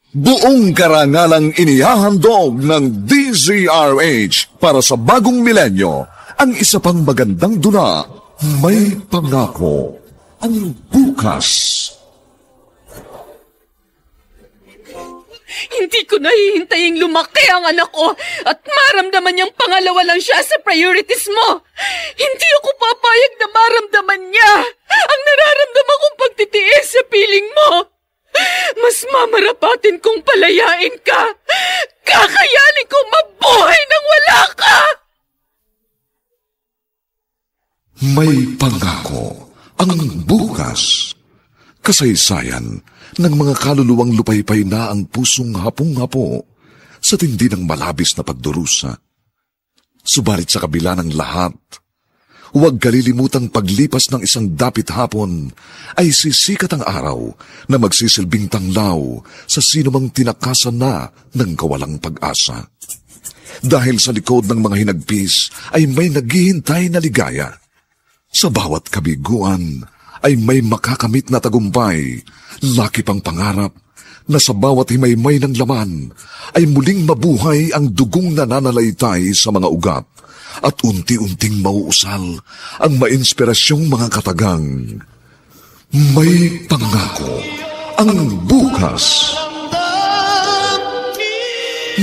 Buong karangalang inihahandog ng DZRH para sa bagong milenyo, ang isa pang magandang dula, May Pangako, ang bukas. Hindi ko nahihintaying lumaki ang anak ko at maramdaman niyang pangalawa lang siya sa priorities mo. Hindi ako papayag na maramdaman niya ang nararamdaman kong pagtitiis sa piling mo. Mas mamarapatin kong palayain ka. Kakayanin kong mabuhay nang wala ka. May Pangako, ang bukas. Kasaysayan ng mga kaluluwang lupaypay na ang pusong hapong-hapo sa tindi ng malabis na pagdurusa. Subalit sa kabila ng lahat, huwag kalilimutang paglipas ng isang dapit hapon ay sisikat ang araw na magsisilbing tanglaw sa sinumang tinakasan na ng kawalang pag-asa. Dahil sa likod ng mga hinagpis ay may naghihintay na ligaya. Sa bawat kabiguan ay may makakamit na tagumpay, laki pang pangarap na sa bawat himaymay ng laman ay muling mabuhay ang dugong nananalaytay sa mga ugat at unti-unting mauusal ang mainspirasyong mga katagang. May Pangako, ang bukas.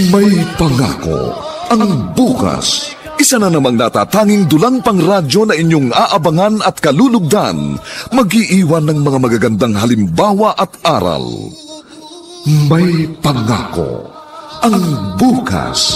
May Pangako, ang bukas. Isa na namang natatanging dulang pangradyo na inyong aabangan at kalulugdan, mag-iiwan ng mga magagandang halimbawa at aral. May Pangako, ang bukas.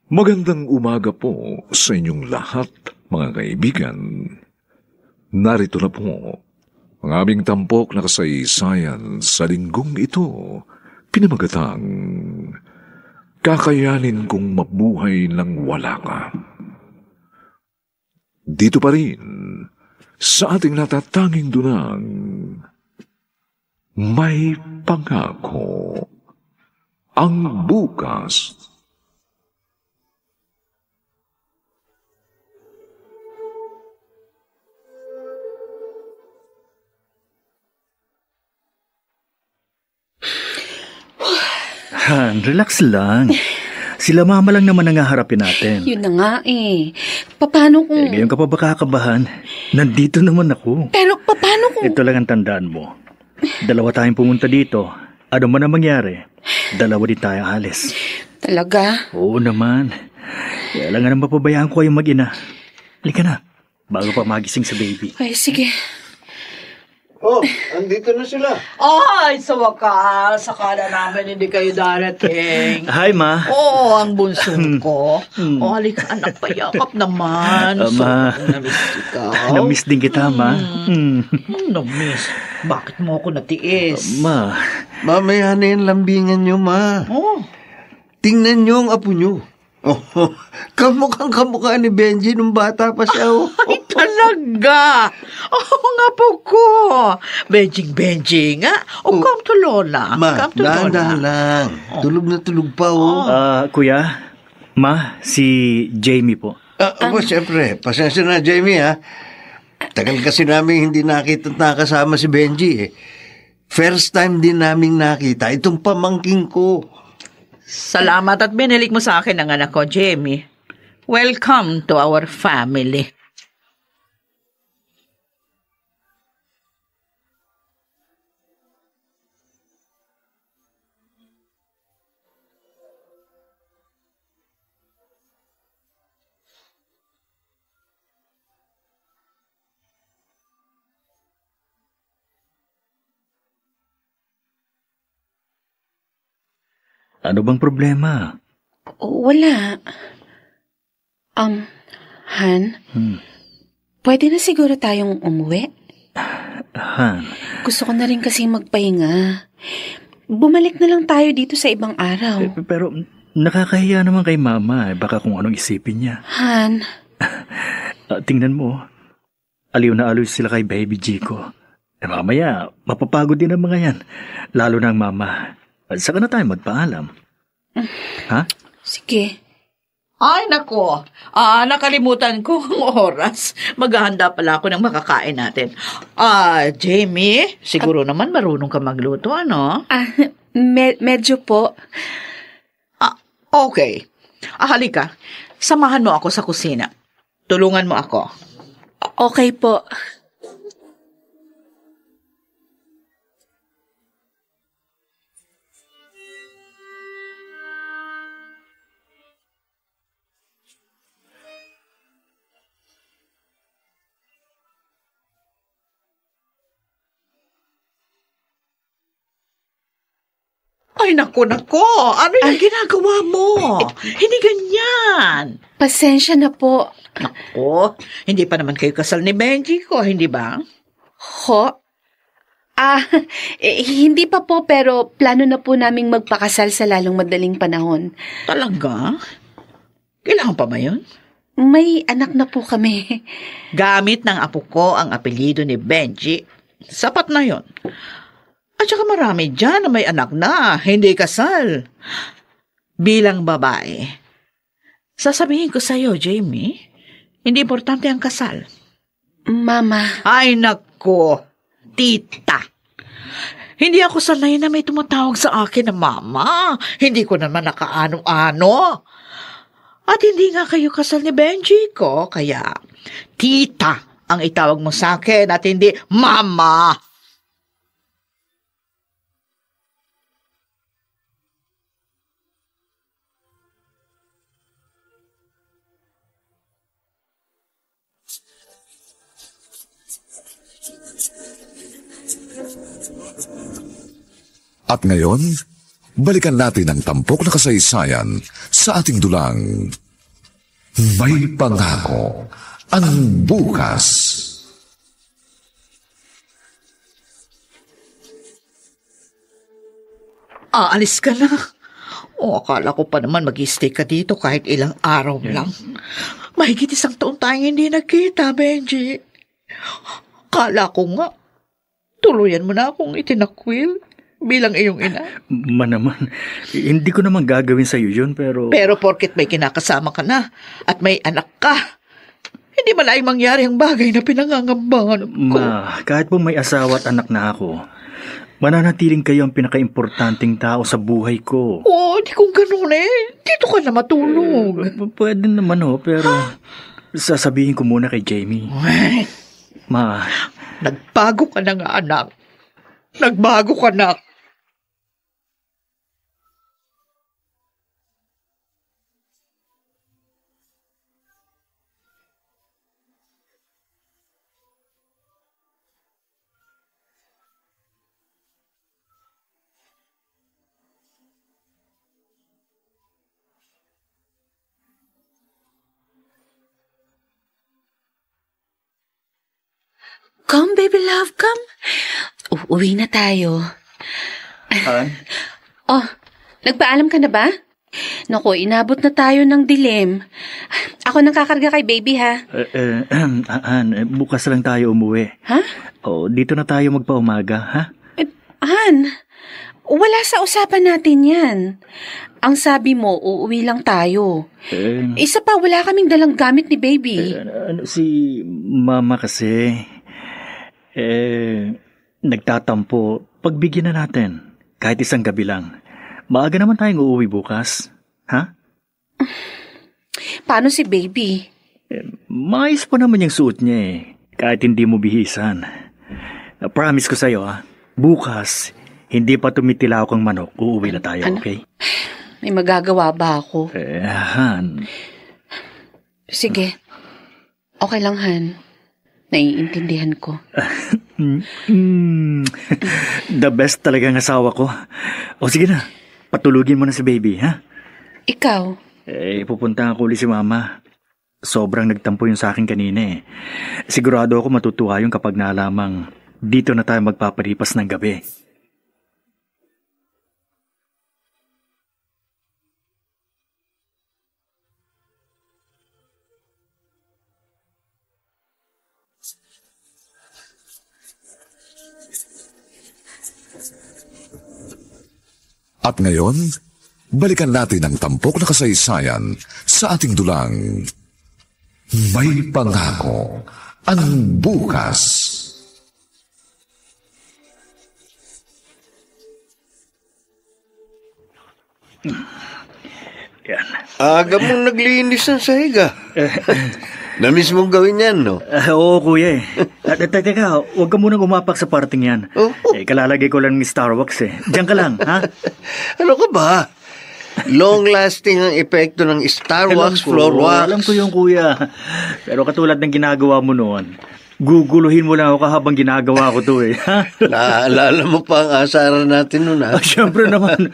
Magandang umaga po sa inyong lahat, mga kaibigan. Narito na po ang aming tampok na kasaysayan sa linggong ito, pinamagatang Kakayanin kong mabuhay nang wala ka. Dito pa rin sa ating natatanging dunang May Pangako, ang bukas. Han, relax lang. Sila mama lang naman ang haharapin natin. Yun na nga eh. Paano kung... Ngayon ka pa ba kakabahan? Nandito naman ako. Pero paano kung... Ito lang ang tandaan mo. Dalawa tayong pumunta dito. Ano man ang mangyari, dalawa din tayong alis. Talaga? Oo naman. Kaya lang nga nang mapabayaan ko kayong mag-ina. Halika na, bago pa magising sa baby. Ay, sige. Oh, andito na sila. Ay, sa wakas, sakala namin hindi kayo darating. Hi, Ma. Oo, ang bunso ko. O, halika anak, payakap naman. Ma. Namiss ikaw. Namiss din kita, Ma. Namiss. Bakit mo ako natiis? Ma. Mamaya na yung lambingan nyo, Ma. Oh. Tingnan nyo ang apo nyo. Oh, kamukhang-kamukha ni Benji nung bata pa siya. Oh. Ay, talaga. Oo nga po ko. Benjing nga. O, come to Lola. Ma, Come to Lola. dahan lang. Tulog na tulog pa, oh. Kuya, Ma, si Jamie po. Siyempre, pasensya na, Jamie, ha. Tagal kasi namin hindi nakita at nakasama si Benji, eh. First time din naming nakita itong pamangking ko. Salamat at binilik mo sa akin ang anak ko, Jamie. Welcome to our family. Ano bang problema? Wala. Han? Pwede na siguro tayong umuwi? Han? Gusto ko na rin kasi magpahinga. Bumalik na lang tayo dito sa ibang araw. Pero nakakahiya naman kay Mama. Baka kung anong isipin niya. Han? Tingnan mo. aliw na aliw sila kay Baby Chico. Mamaya, mapapagod din ang mga yan. Lalo na ang mama. Saka na tayo magpaalam. Ha? Sige. Ay, nako. Nakalimutan ko ang oras. Maghahanda pala ako ng makakain natin. Jamie, siguro naman marunong ka magluto, ano? Medyo po. Okay. Halika. Samahan mo ako sa kusina. Tulungan mo ako. Okay po. Ay, nako. Ano yung ginagawa mo? Hindi ganyan. Pasensya na po. Nako, hindi pa naman kayo kasal ni Benji ko, hindi ba? Ho? Hindi pa po, pero plano na po naming magpakasal sa lalong madaling panahon. Talaga? Kailangan pa ba yun? May anak na po kami. Gamit ng apo ko ang apelyido ni Benji. Sapat na yon. At saka marami dyan na may anak na, hindi kasal. Bilang babae, sasabihin ko sa'yo, Jamie, hindi importante ang kasal. Mama. Ay, nako, tita. Hindi ako sanay na may tumatawag sa akin na mama. Hindi ko naman nakaano-ano. At hindi nga kayo kasal ni Benji ko, kaya tita ang itawag mo sa akin at hindi mama. At ngayon, balikan natin ang tampok na kasaysayan sa ating dulang May Pangako ang Bukas. Aalis ka na. Akala ko pa naman mag-stay ka dito kahit ilang araw lang. Mahigit 1 taon tayong hindi nagkita, Benji. Akala ko nga, tuluyan mo na akong itinakwil bilang iyong ina. Naman, hindi ko naman gagawin sa'yo yun, pero... Pero porket may kinakasama ka na at may anak ka, hindi malaking mangyari ang bagay na pinangangambangan ko. Kahit po may asawa at anak na ako, mananatiling kayo ang pinakaimportanteng tao sa buhay ko. Di kung ganun dito ka na matulog. Pwede naman pero sasabihin ko muna kay Jamie. Nagbago ka na nga, anak. Nagbago ka na. Come, baby love, come. Uwi na tayo. Nagpaalam ka na ba? Naku, inabot na tayo ng dilim. Ako nang kakarga kay baby, ha? Bukas lang tayo umuwi. Ha? Dito na tayo magpaumaga, ha? Wala sa usapan natin yan. Ang sabi mo, uuwi lang tayo. Isa pa, wala kaming dalang gamit ni baby. Si mama kasi... nagtatampo. Pagbigyan na natin. Kahit 1 gabi lang. Maaga naman tayong uuwi bukas. Ha? Paano si baby? Maayos pa naman yung suot niya kahit hindi mo bihisan. Promise ko sa'yo bukas, hindi pa tumitilao kang manok. Uuwi na tayo, okay? May magagawa ba ako? Han. Sige. Okay lang, Han. Naiintindihan ko. The best talagang asawa ko. Sige na, patulugin mo na si baby, ha? Ikaw? Pupunta ako ulit si mama. Sobrang nagtampo yung sa akin kanina Sigurado ako matutuwa yung kapag nalamang dito na tayo magpaparipas ng gabi. At ngayon, balikan natin ang tampok na kasaysayan sa ating dulang May Pangako ang Bukas. Yan. Aga mong naglinis ng sahig ah. Namiss mong gawin yan, no? Oo, kuya eh. Teka, huwag ka munang umapak sa parting yan. Oh. Kalalagay ko lang ng Starbucks eh. Diyan ka lang, ha? Ano ka ba? Long-lasting ang epekto ng Starbucks floor wax. Alam ko yung kuya. Pero katulad ng ginagawa mo noon, guguluhin mo lang ako habang ginagawa ko to eh. Naalala mo pa ang asaran natin noon, ha? Siyempre naman.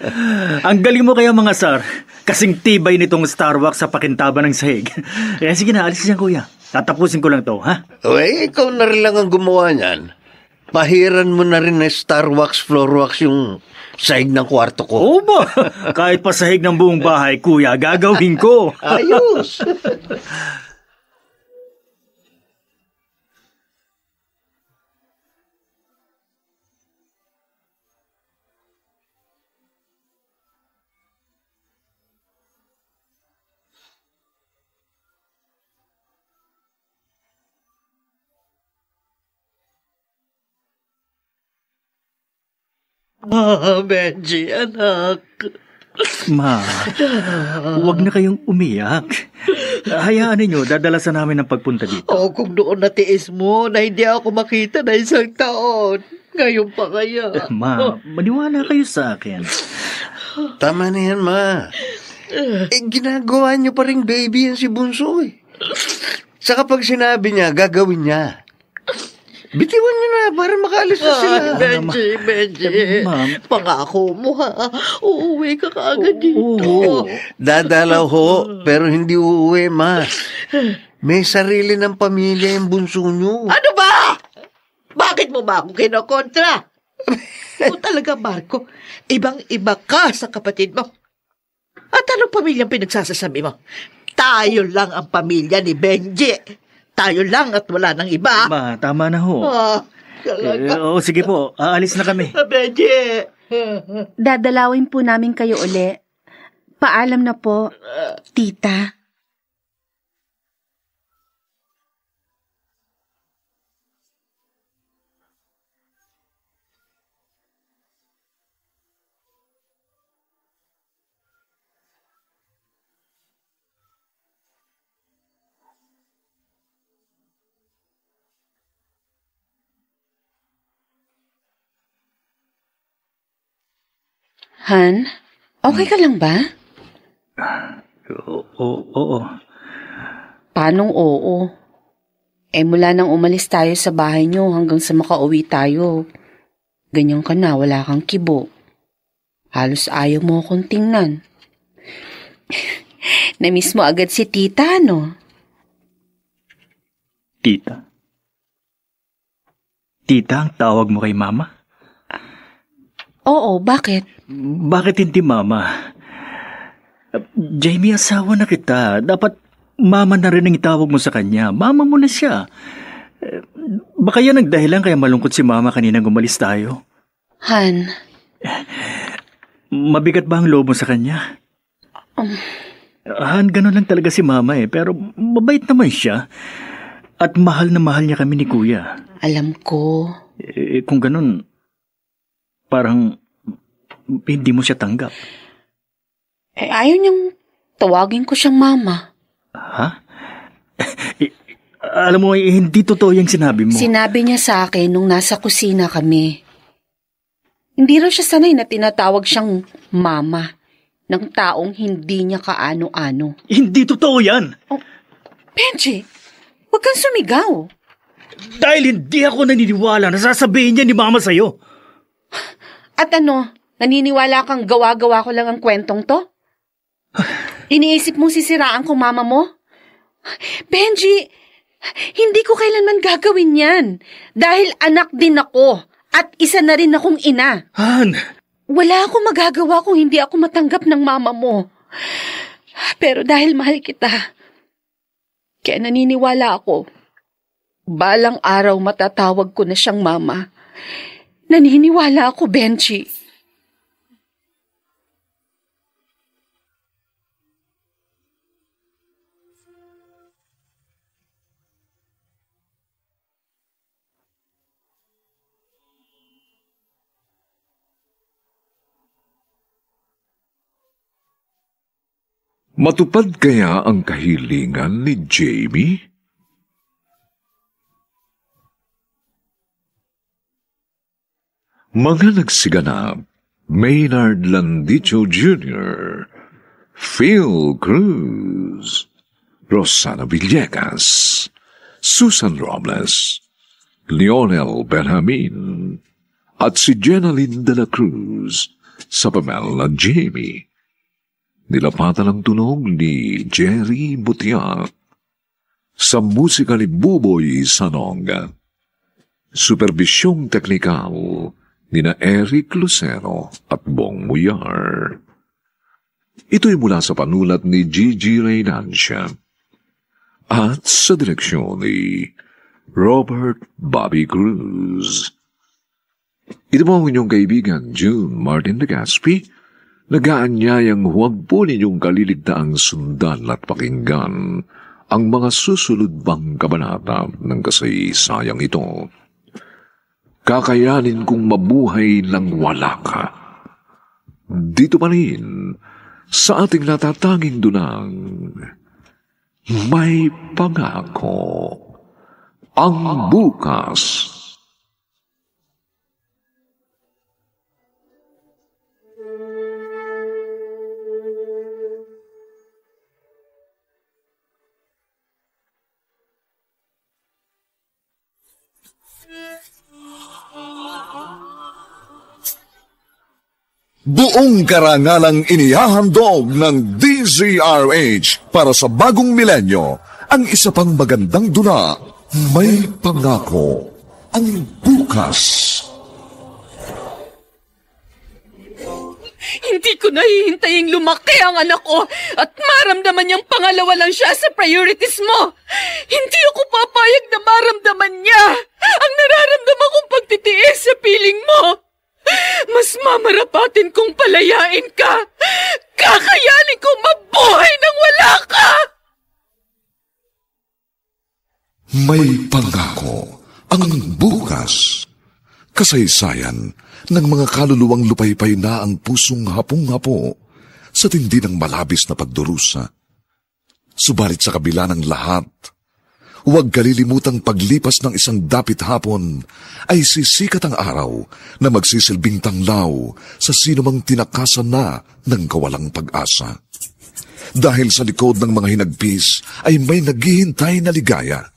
Ang galing mo kaya mga sir. Kasing tibay nitong Starbucks sa pakintaban ng sahig. Kaya sige na, alis dyan kuya. Tatapusin ko lang to, ha? Ikaw na rin lang ang gumawa niyan. Pahiran mo na rin na Starbucks floor wax yung sahig ng kwarto ko. Oo ba? Kahit pa sahig ng buong bahay, kuya, gagawin ko. Ayos! Benji, anak. Ma, huwag na kayong umiyak. Hayaan ninyo, dadalasan namin ang pagpunta dito. Kung doon natiis mo na hindi ako makita na 1 taon. Ngayon pa kaya. Ma, maniwala kayo sa akin. Tama na yan, ma. Ginagawa niyo pa rin baby yan si Bunso eh. Sa kapag sinabi niya, gagawin niya. Bitiwan niyo na para makaalis na sila. Benji. Ma'am. Pangako mo ha. Uuwi ka kaagad dito. Oo. Dadalaw ho, pero hindi uuwi, ma. May sarili ng pamilya yung bunso niyo. Ano ba? Bakit mo ba ako kinokontra? O talaga, Marco, ibang-iba ka sa kapatid mo. At anong pamilyang pinagsasasabi mo? Tayo lang ang pamilya ni Benji. Tayo lang at wala nang iba. Ma, tama na ho. Talaga. Sige po, aalis na kami. Benji. Dadalawin po namin kayo uli. Paalam na po, tita. Han, okay ka lang ba? Oo. Paanong oo? Mula nang umalis tayo sa bahay niyo hanggang sa makauwi tayo, ganyan ka na, wala kang kibo. Halos ayaw mo akong tingnan. Namiss mo agad si tita, no? Tita? Tita ang tawag mo kay mama? Oo, bakit? Bakit hindi mama? Jamie, asawa na kita. Dapat mama na rin ang itawag mo sa kanya. Mama mo na siya. Baka yan ang dahilan kaya malungkot si mama kaninang umalis tayo. Han. Mabigat ba ang loob mo sa kanya? Han, ganun lang talaga si mama eh. Pero mabait naman siya. At mahal na mahal niya kami ni kuya. Alam ko. Kung ganun, parang hindi mo siya tanggap. Ayaw niyang tawagin ko siyang mama. Ha? Alam mo, hindi totoo yung sinabi mo. Sinabi niya sa akin nung nasa kusina kami. Hindi raw siya sanay na tinatawag siyang mama ng taong hindi niya kaano-ano. Hindi totoo yan! Oh, Benji, huwag kang sumigaw. Dahil hindi ako naniniwala na sasabihin niya ni mama sa'yo. At ano, naniniwala kang gawa-gawa ko lang ang kwentong to? Iniisip mong sisiraan ko mama mo? Benji, hindi ko kailanman gagawin yan. Dahil anak din ako at isa na rin akong ina. Han! Wala akong magagawa kung hindi ako matanggap ng mama mo. Pero dahil mahal kita, kaya naniniwala ako, balang araw matatawag ko na siyang mama. Naniniwala ako, Benji. Matupad kaya ang kahilingan ni Jamie? Mga nagsiganap, Maynard Landicho Jr., Phil Cruz, Rosana Villegas, Susan Robles, Lionel Benjamin, at si Jenaline de la Cruz sa papel na Jamie. Nilapatan ang tunog ni Jerry Butiak sa musika ni Buboy Sanonga. Superbisyong teknikal ni na Eric Lucero at Bong Muyar. Ito'y mula sa panulat ni Gigi Reynancia at sa direksyon ni Robert Bobby Cruz. Ito po ang inyong kaibigan June Martin Legaspi, nag-aanyayang huwag po ninyong kaliligtaang sundan at pakinggan ang mga susunod pang kabanata ng kasaysayang ito. Kakayanin kong mabuhay nang wala ka. Dito pa rin, sa ating natatanging dunang, may pangako ang bukas. Buong karangalang inihahandog ng DZRH para sa bagong milenyo ang isa pang magandang dula, may pangako ang bukas. Hindi ko nahihintayin lumaki ang anak ko at maramdaman niyang pangalawa lang siya sa priorities mo. Hindi ako papayag na maramdaman niya ang nararamdaman kong pagtitiis sa piling mo. Mas mamarapatin kong palayain ka. Kakayanin kong mabuhay nang wala ka. May pangako ang bukas. Kasaysayan ng mga kaluluwang lupaypay na ang pusong hapong-hapo sa tindi ng malabis na pagdurusa. Subalit sa kabila ng lahat, huwag kalilimutang paglipas ng isang dapit hapon ay sisikat ang araw na magsisilbing tanglaw sa sinumang tinakasan na ng kawalang pag-asa. Dahil sa likod ng mga hinagpis ay may naghihintay na ligaya.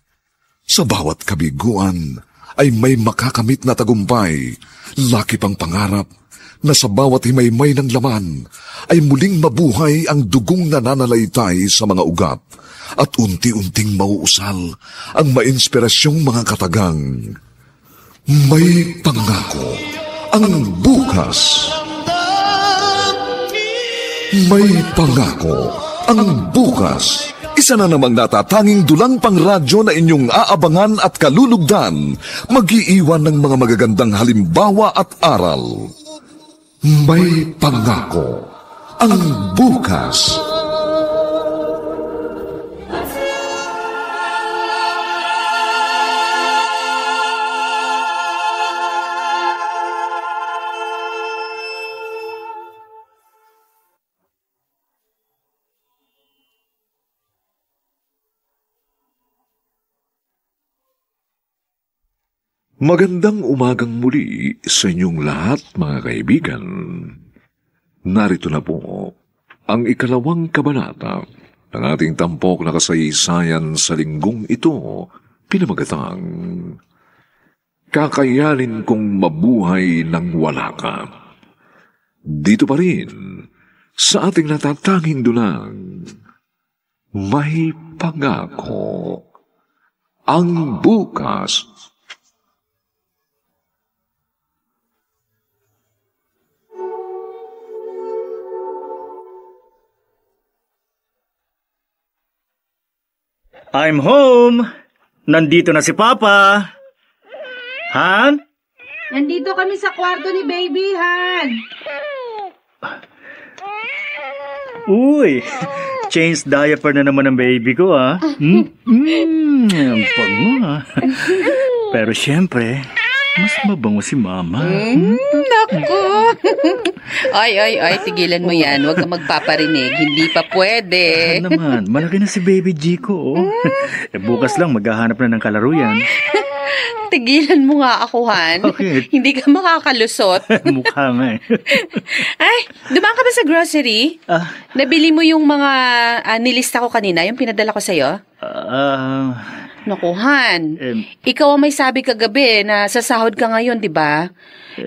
Sa bawat kabiguan ay may makakamit na tagumpay, laki pang pangarap na sa bawat himaymay ng laman ay muling mabuhay ang dugong nananalaytay sa mga ugat at unti-unting mauusal ang mainspirasyong mga katagang. May pangako ang bukas. May pangako ang bukas. Isa na namang natatanging dulang pangradyo na inyong aabangan at kalulugdan, mag-iiwan ng mga magagandang halimbawa at aral. May pangako ang bukas. Magandang umagang muli sa inyong lahat, mga kaibigan. Narito na po ang ikalawang kabanata ng ating tampok na kasaysayan sa linggong ito, pinamagatang Kakayanin kong mabuhay nang wala ka. Dito pa rin sa ating natatanging dulang, may pangako ang bukas. I'm home. Nandito na si Papa. Han? Nandito kami sa kwarto ni Baby, Han. Uy, Change diaper na naman ang baby ko, ha? Ang bango, ha? Pero syempre, mas mabango si Mama. Naku! Ay, tigilan mo yan. Huwag kang magpaparinig. Hindi pa pwede. Ano naman, malaki na si Baby Jico, oh. Bukas lang, maghahanap na ng kalaro yan. Tigilan mo nga ako, Han. Bakit? Hindi ka makakalusot. Mukha nga eh. Ay, dumaan ka ba sa grocery? Nabili mo yung mga nilista ko kanina, yung pinadala ko sa'yo? Naku, Han. Ikaw ang may sabi kagabi na sasahod ka ngayon, di ba?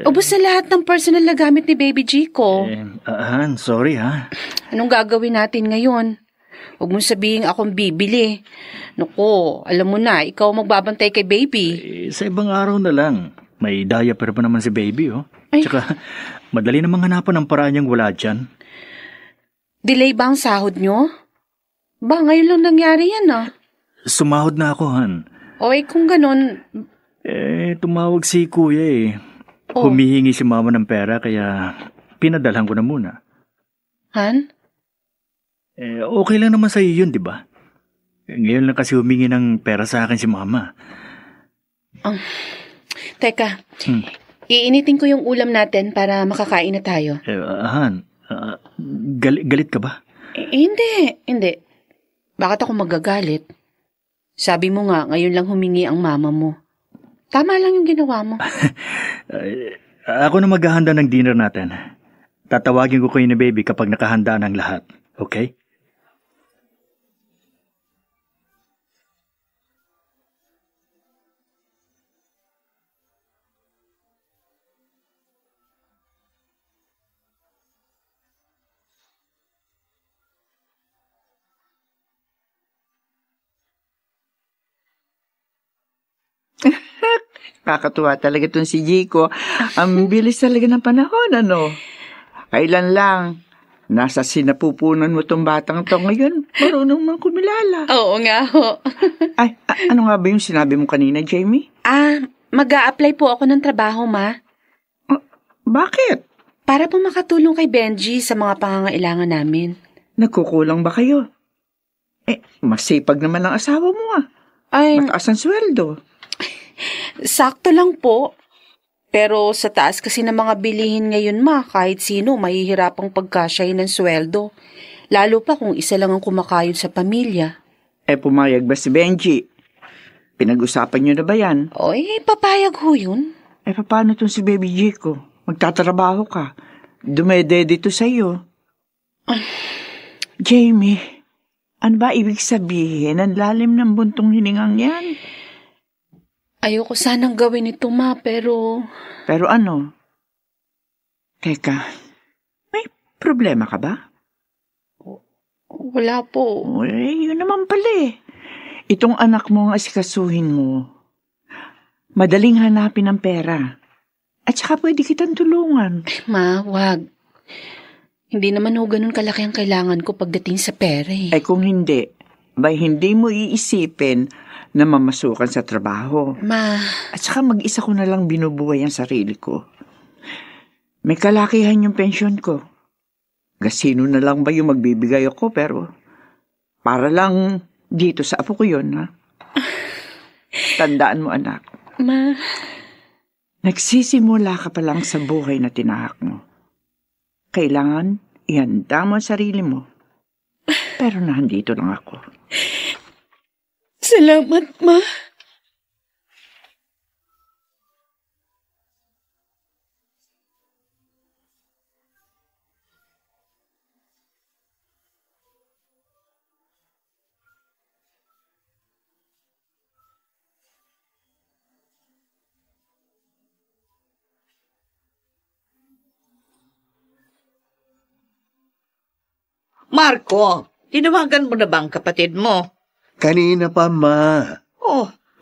Ubus na lahat ng personal na gamit ni Baby Jico. Han, sorry ha. Anong gagawin natin ngayon? Huwag mong sabihin akong bibili. Naku, alam mo na, ikaw magbabantay kay Baby. Sa ibang araw na lang. May diaper pa naman si Baby, oh. Tsaka, madali namang hanapan ng paraan niyang wala dyan. Delay ba ang sahod niyo? Ba, ngayon lang nangyari yan, ah. Sumahod na ako, Han. Kung ganun... Tumawag si Kuya, eh. Humihingi si Mama ng pera, kaya pinadalhan ko na muna. Han? Okay lang naman sa'yo yun, di ba? Ngayon lang kasi humingi ng pera sa akin si Mama. Teka, iinitin ko yung ulam natin para makakain na tayo. Han, galit ka ba? Hindi. Bakit ako magagalit? Sabi mo nga, ngayon lang humingi ang mama mo. Tama lang yung ginawa mo. Ako na maghahanda ng dinner natin. Tatawagin ko kayo ni Baby kapag nakahanda ng lahat. Okay? Kakatuwa talaga itong si Jico. Ang bilis talaga ng panahon, ano? Kailan lang, nasa sinapupunan mo itong batang to ngayon, marunong mang kumilala. Oo nga ho. Ay, ano nga ba yung sinabi mo kanina, Jamie? Mag-a-apply po ako ng trabaho, Ma. Bakit? Para po makatulong kay Benji sa mga pangangailangan namin. Nagkukulang ba kayo? Masipag naman ang asawa mo, ah. Mataas ang sweldo. Sakto lang po. Pero sa taas kasi ng mga bilihin ngayon, Ma, kahit sino mahihirapang pagkasyahin ng sweldo. Lalo pa kung isa lang ang kumakayod sa pamilya. Pumayag ba si Benji? Pinag-usapan niyo na ba yan? Papayag ho yun. Paano itong si Baby Jico? Magtatrabaho ka. Dumede dito sa'yo. Jamie, ano ba ibig sabihin? Ang lalim ng buntong hiningang yan. Ayoko sanang gawin ito, Ma, pero... Pero ano? Teka, may problema ka ba? Wala po. Yun naman pala eh. Itong anak mo ang asikasuhin mo. Madaling hanapin ang pera. At saka pwede kitang tulungan. Ma, wag. Hindi naman ho ganun kalaki ang kailangan ko pagdating sa pera eh. Kung hindi, hindi mo iisipin na mamasukan sa trabaho. Ma. At saka mag-isa ko na lang binubuhay ang sarili ko. May kalakihan yung pensyon ko. Gasino na lang ba yung magbibigay ako, pero para lang dito sa apo ko yun, ha? Tandaan mo, anak. Ma. Nagsisimula ka pa lang sa buhay na tinahak mo. Kailangan ihanda mo ang sarili mo. Pero nandito lang ako. Salamat, Ma. Marco, tinawagan mo na ba ang kapatid mo? Kanina pa, Ma.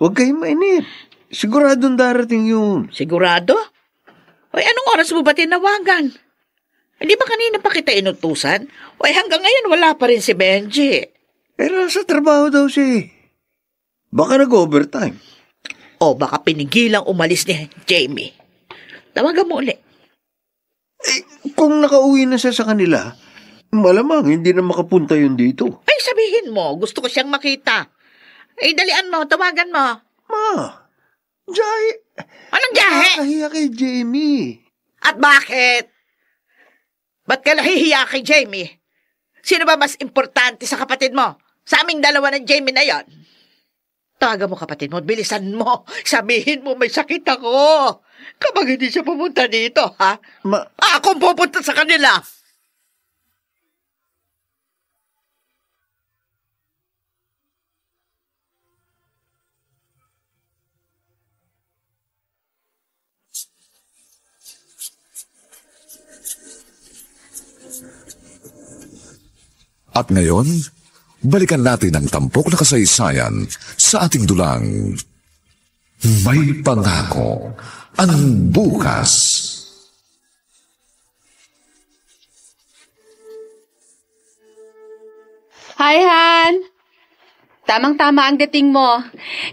Huwag kayong mainip. Siguradong darating yun. Sigurado? Anong oras mo ba tinawagan? Hindi ba kanina pa kita inutusan? Hanggang ngayon wala pa rin si Benji. Pero sa trabaho daw siya. Baka nag-overtime. Baka pinigilang umalis ni Jamie. Tawagan mo ulit. Kung nakauwi na siya sa kanila, Malamang hindi na makapunta yun dito. Ay, sabihin mo, gusto ko siyang makita. Ay, dalian mo, tawagan mo. Ma, Jai. Anong jahe? Nakahiya kay Jamie. At bakit? Ba't ka nahihiya kay Jamie? Sino ba mas importante sa kapatid mo? Sa aming dalawa ng Jamie na yon. Tawagan mo kapatid mo, bilisan mo. Sabihin mo may sakit ako. Kapag hindi siya pumunta dito, ha? Akong pupunta sa kanila. At ngayon, balikan natin ang tampok na kasaysayan sa ating dulang May Pangako ang Bukas. Hi, Han! Tamang-tama ang dating mo.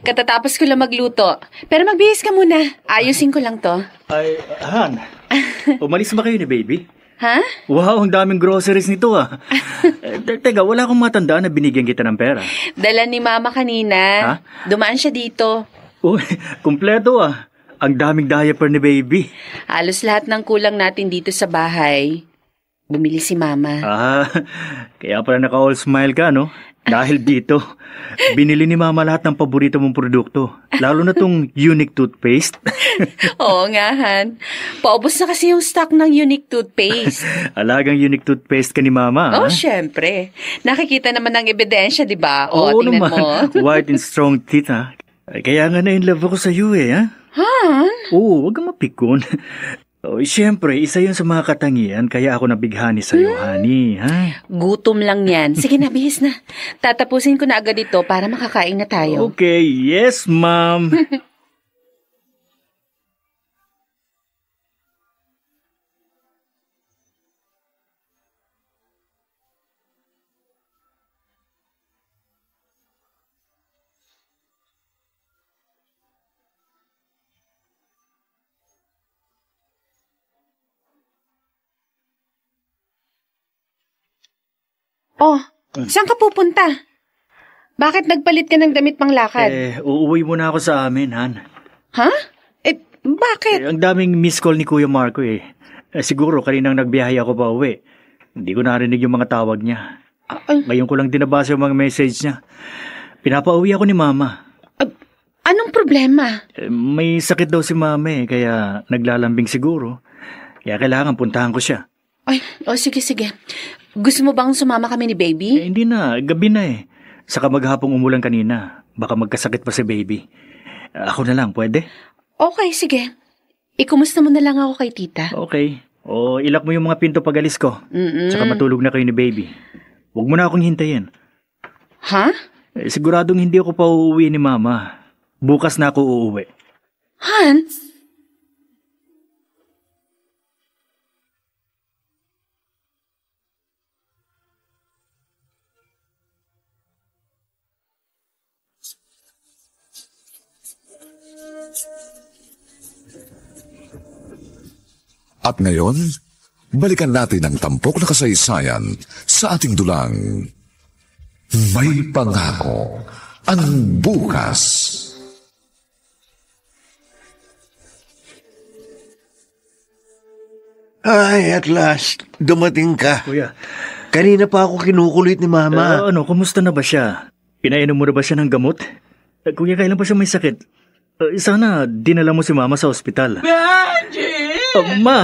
Katatapos ko lang magluto. Pero magbihis ka muna. Ayusin ko lang to. Ay, Han, umalis ba kayo ni baby? Ha? Wow, ang daming groceries nito ah. Teka, wala akong matandaan na binigyan kita ng pera. Dala ni Mama kanina. Ha? Dumaan siya dito. Uy, kumpleto ah. Ang daming diaper ni baby. Halos lahat ng kulang natin dito sa bahay. Bumili si Mama. Kaya pala naka-all smile ka, no? Dahil dito, binili ni Mama lahat ng paborito mong produkto. Lalo na tong Unique toothpaste. Oo nga, Han. Paubos na kasi yung stock ng Unique toothpaste. Alagang Unique toothpaste ka ni Mama. Oh, syempre. Nakikita naman ng ebidensya, di ba? Oo tingnan naman. mo. White and strong teeth, ha? Kaya nga na in love ako sa iyo, eh, ha? Han? Oo, wag kang mapikon. Oh, siyempre, isa yun sa mga katangian, kaya ako nabighani sa'yo, honey, ha? Gutom lang yan. Sige na, bihis na. Tatapusin ko na agad ito para makakain na tayo. Okay, yes, ma'am. Oh, saan ka pupunta? Bakit nagpalit ka ng damit pang lakad? Uuwi muna ako sa amin, Han. Ha? Bakit? Ang daming miss call ni Kuya Marco, eh. Siguro kaninang nagbiyahe ako pa uwi. Hindi ko narinig yung mga tawag niya. Ngayon ko lang dinabasa yung mga message niya. Pinapauwi ako ni Mama. Anong problema? May sakit daw si Mama, eh, kaya naglalambing siguro. Kaya kailangan puntahan ko siya. Sige. Gusto mo bang sumama kami ni Baby? Hindi na, gabi na eh. Saka maghapong umulan kanina. Baka magkasakit pa si Baby. Ako na lang, pwede? Okay, sige. Ikumusta mo na lang ako kay Tita. Okay. O ilak mo yung mga pinto pag-alis ko. Saka matulog na kayo ni Baby. Huwag mo na akong hintayin. Ha? Siguradong hindi ako pa uuwi ni Mama. Bukas na ako uuwi. Han? At ngayon, balikan natin ang tampok na kasaysayan sa ating dulang May Pangako ang Bukas. Ay, at last, dumating ka. Kuya. Kanina pa ako kinukulit ni Mama. Kumusta na ba siya? Pinainom mo na ba siya ng gamot? Kuya, kailan pa siya may sakit? Sana dinala mo si Mama sa ospital. Benji! Ma!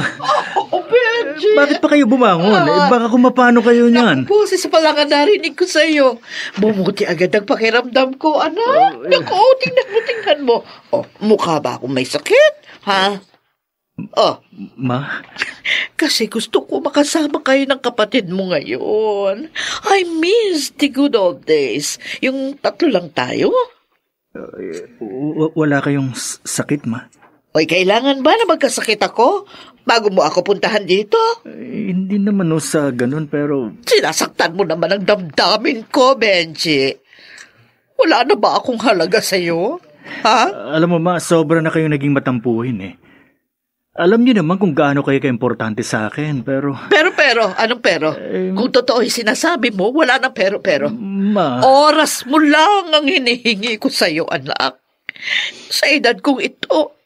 Benji! Bakit pa kayo bumangon? Baka kung mapano kayo niyan. Boses pala ka narinig ko sa iyo. Bumuti agad ang pakiramdam ko, anak. Naku, tingnan mo. Mukha ba akong may sakit? Ha? Ma? Kasi gusto ko makasama kayo ng kapatid mo ngayon. I miss the good old days. Yung 3 lang tayo. Wala kayong sakit, Ma? Kailangan ba na magkasakit ako bago mo ako puntahan dito? Hindi naman sa ganun, pero... Sinasaktan mo naman ang damdamin ko, Benji. Wala na ba akong halaga sa'yo? Ha? Alam mo, Ma, sobra na kayong naging matampuhin, eh. Alam niyo naman kung gaano kayo ka-importante sa akin, pero... Pero, anong pero? Kung totoo yung sinasabi mo, wala na pero. Ma... Oras mo lang ang hinihingi ko sa'yo, anak. Sa edad kong ito,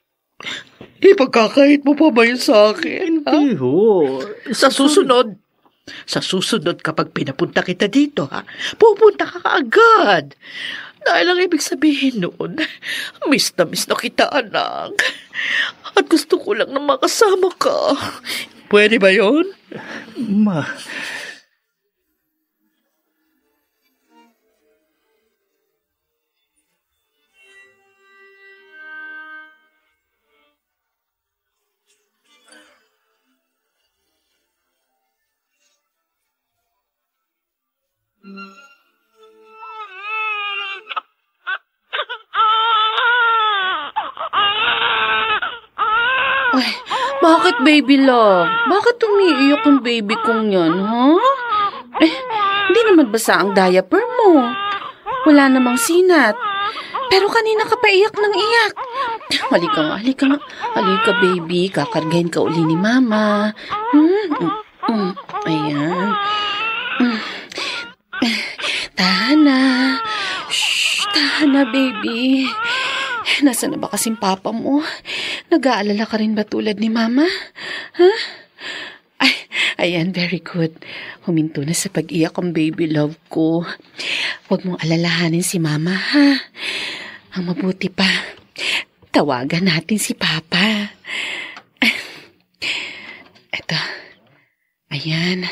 ipagkakait mo pa ba yun sa akin? Hindi ho. Sa susunod kapag pinapunta kita dito, pupunta ka kaagad. Dahil ang ibig sabihin noon, miss na kita, anak. At gusto ko lang na makasama ka. Pwede ba yun? Ma... Ay, bakit baby love? Bakit umiiyak yung baby kong yan, ha? Hindi naman basa ang diaper mo. Wala namang sinat. Pero kanina ka pa iyak ng iyak. Halika nga. Halika baby, kakargahin ka uli ni mama. Ayan. Tahan na. Shh, tahan na baby. Nasaan na ba kasing papa mo? Nag-aalala ka rin ba tulad ni mama? Ha? Ay, ayan, very good. Huminto na sa pag-iyak ang baby love ko. Huwag mong alalahanin si mama, ha? Ang mabuti pa, tawagan natin si papa. Eto, ayan.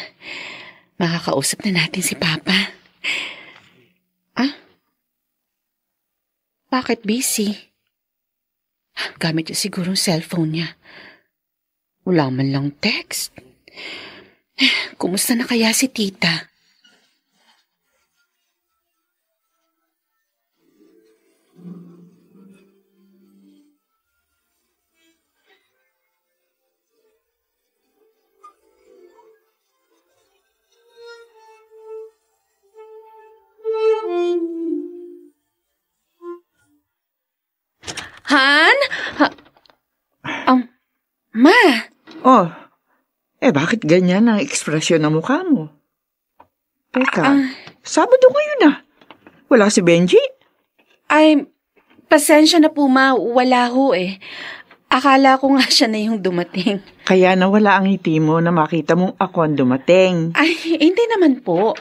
Makakausap na natin si papa. Bakit busy? Gamit niya siguro ang cellphone niya. Wala man lang text. Kumusta na kaya si tita? Han? Ma? Oh, bakit ganyan ang ekspresyon ng mukha mo? Teka, Sabado ngayon Wala si Benji? Ay, pasensya na po ma, wala ho eh. Akala ko nga siya na yung dumating. Kaya nawala ang ngiti mo na makita mong ako ang dumating. Ay, hindi naman po.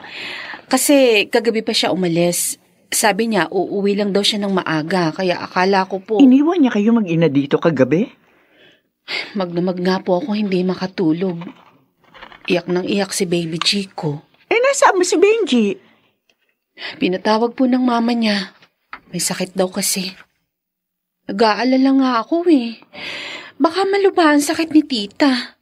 Kasi kagabi pa siya umalis. Sabi niya, uuwi lang daw siya ng maaga, kaya akala ko po... Iniwan niya kayo mag-ina dito kagabi? Magdamag nga po ako hindi makatulog. Iyak nang iyak si baby Chico. Nasaan mo si Benji? Pinatawag po ng mama niya. May sakit daw kasi. Nag-aalala nga ako eh. Baka maluba ang sakit ni tita.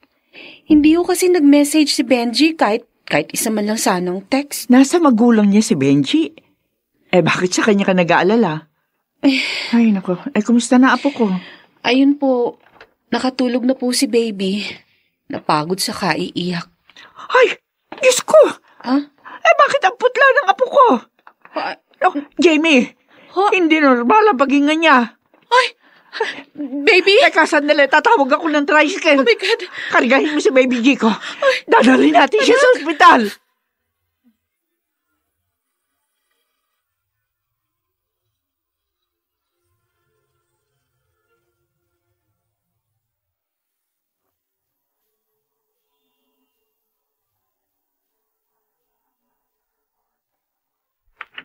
Hindi ko kasi nag-message si Benji kahit isa man lang sanang text. Nasa magulang niya si Benji? Bakit sa kanya ka nag-aalala? Ay, nako. Kumusta na apo ko? Ayun po, nakatulog na po si baby. Napagod sa kaiiyak. Ay, Diyos ko! Bakit ang putla ng apo ko? Jamie, hindi normal ang paghinga niya. Ay, baby? Teka, sandali. Tatawag ako ng tricycle. Oh my God. Kargahin mo si baby G ko. Dadalhin natin siya sa ospital.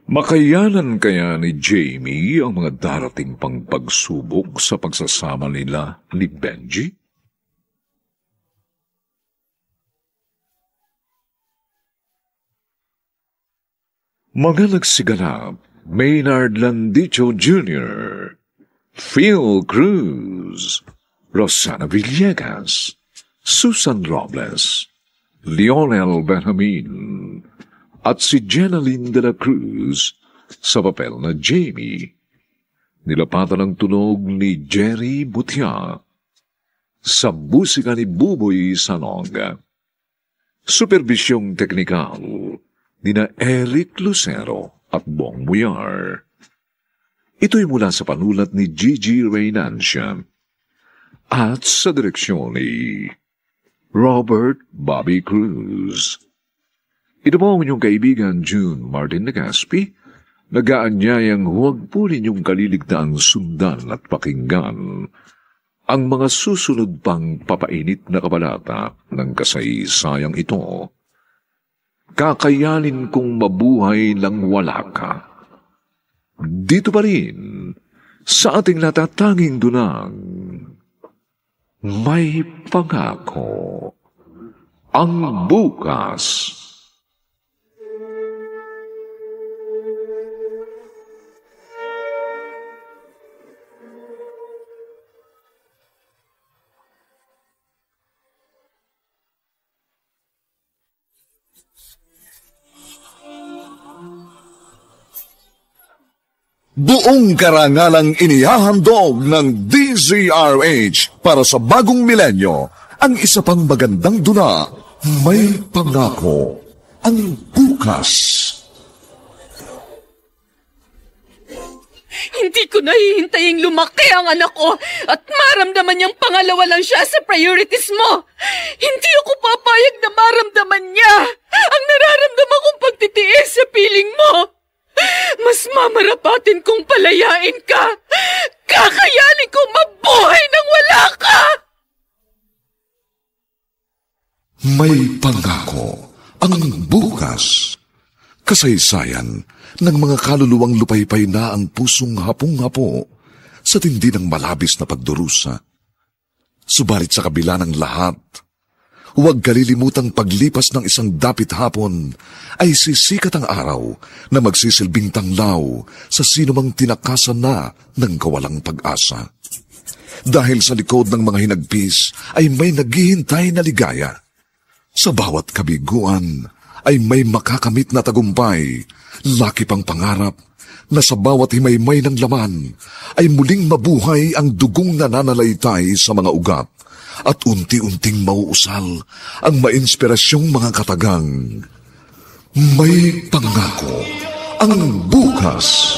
Makayanan kaya ni Jamie ang mga darating pang pagsubok sa pagsasama nila ni Benji? Mga nagsiganap, Maynard Landicho Jr., Phil Cruz, Rosana Villegas, Susan Robles, Lionel Benjamin, at si Jenaline de la Cruz sa papel na Jamie. Nilapatan ang tunog ni Jerry Butia sa musika ni Buboy Sanog. Supervisyong teknikal ni na Eric Lucero at Bong Muyar. Ito'y mula sa panulat ni Gigi Reynancia at sa direksyon ni Robert Bobby Cruz. Ito po ang inyong kaibigan June Martin Legaspi, nag-aanyayang huwag po ninyong kaliligtaang sundan at pakinggan ang mga susunod pang papainit na kabalata ng kasaysayang ito. Kakayanin kong mabuhay lang wala ka. Dito pa rin, sa ating natatanging dunang, may pangako ang bukas. Buong karangalang inihahandog ng DZRH para sa bagong milenyo, ang isa pang magandang duna, may pangako ang bukas. Hindi ko nahihintayin lumaki ang anak ko at maramdaman niyang pangalawa lang siya sa priorities mo. Hindi ako papayag na maramdaman niya ang nararamdaman kong pagtitiis sa piling mo. Mas mamarapatin kong palayain ka. Kakayanin kong mabuhay nang wala ka. May pangako ang bukas. Kasaysayan ng mga kaluluwang lupaypay na ang pusong hapong-hapo sa tindi ng malabis na pagdurusa. Subalit sa kabila ng lahat, huwag kalilimutang paglipas ng isang dapit hapon ay sisikat ang araw na magsisilbing tanglaw sa sinumang tinakasan na ng kawalang pag-asa. Dahil sa likod ng mga hinagpis ay may naghihintay na ligaya. Sa bawat kabiguan ay may makakamit na tagumpay, laki pang pangarap na sa bawat himaymay ng laman ay muling mabuhay ang dugong nananalaytay sa mga ugat at unti-unting mauusal ang mainspirasyong mga katagang. May pangako ang bukas.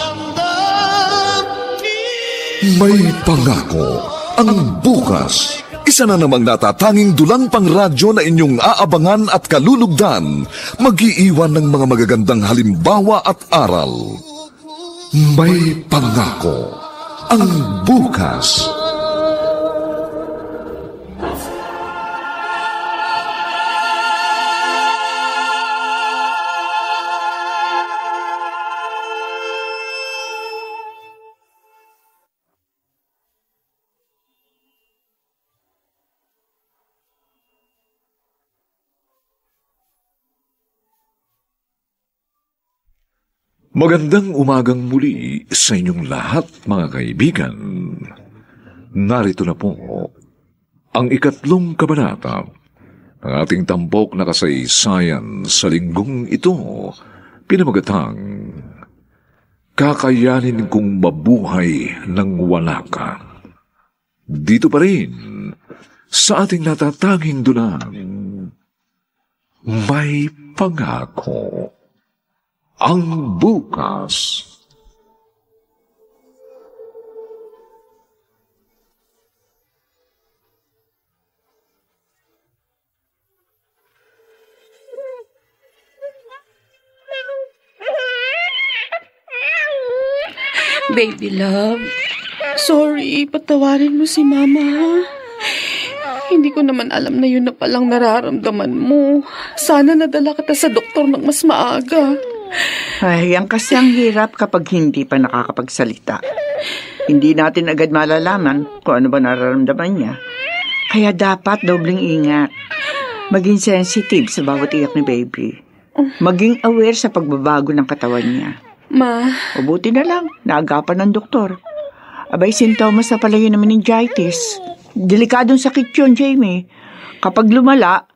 May pangako ang bukas. Isa na namang natatanging dulang pang radyo na inyong aabangan at kalulugdan, mag-iiwan ng mga magagandang halimbawa at aral. May pangako ang bukas. Magandang umagang muli sa inyong lahat, mga kaibigan. Narito na po ang 3 kabanata ng ating tampok na kasaysayan sa linggong ito, pinamagatang Kakayanin kong mabuhay nang wala ka. Dito pa rin sa ating natatanging dunang, may pangako ang bukas. Baby love, sorry, patawarin mo si Mama, ha? Hindi ko naman alam na yun na palang nararamdaman mo. Sana nadala kita sa doktor ng mas maaga. Ay, yan kasi ang hirap kapag hindi pa nakakapagsalita. Hindi natin agad malalaman kung ano ba nararamdaman niya. Kaya dapat dobling ingat. Maging sensitive sa bawat iyak ni baby. Maging aware sa pagbabago ng katawan niya. Ma. O buti na lang, naagapan ng doktor. Abay, sintomas na pala yun ng meningitis. Delikadong sakit yun, Jamie. Kapag lumala,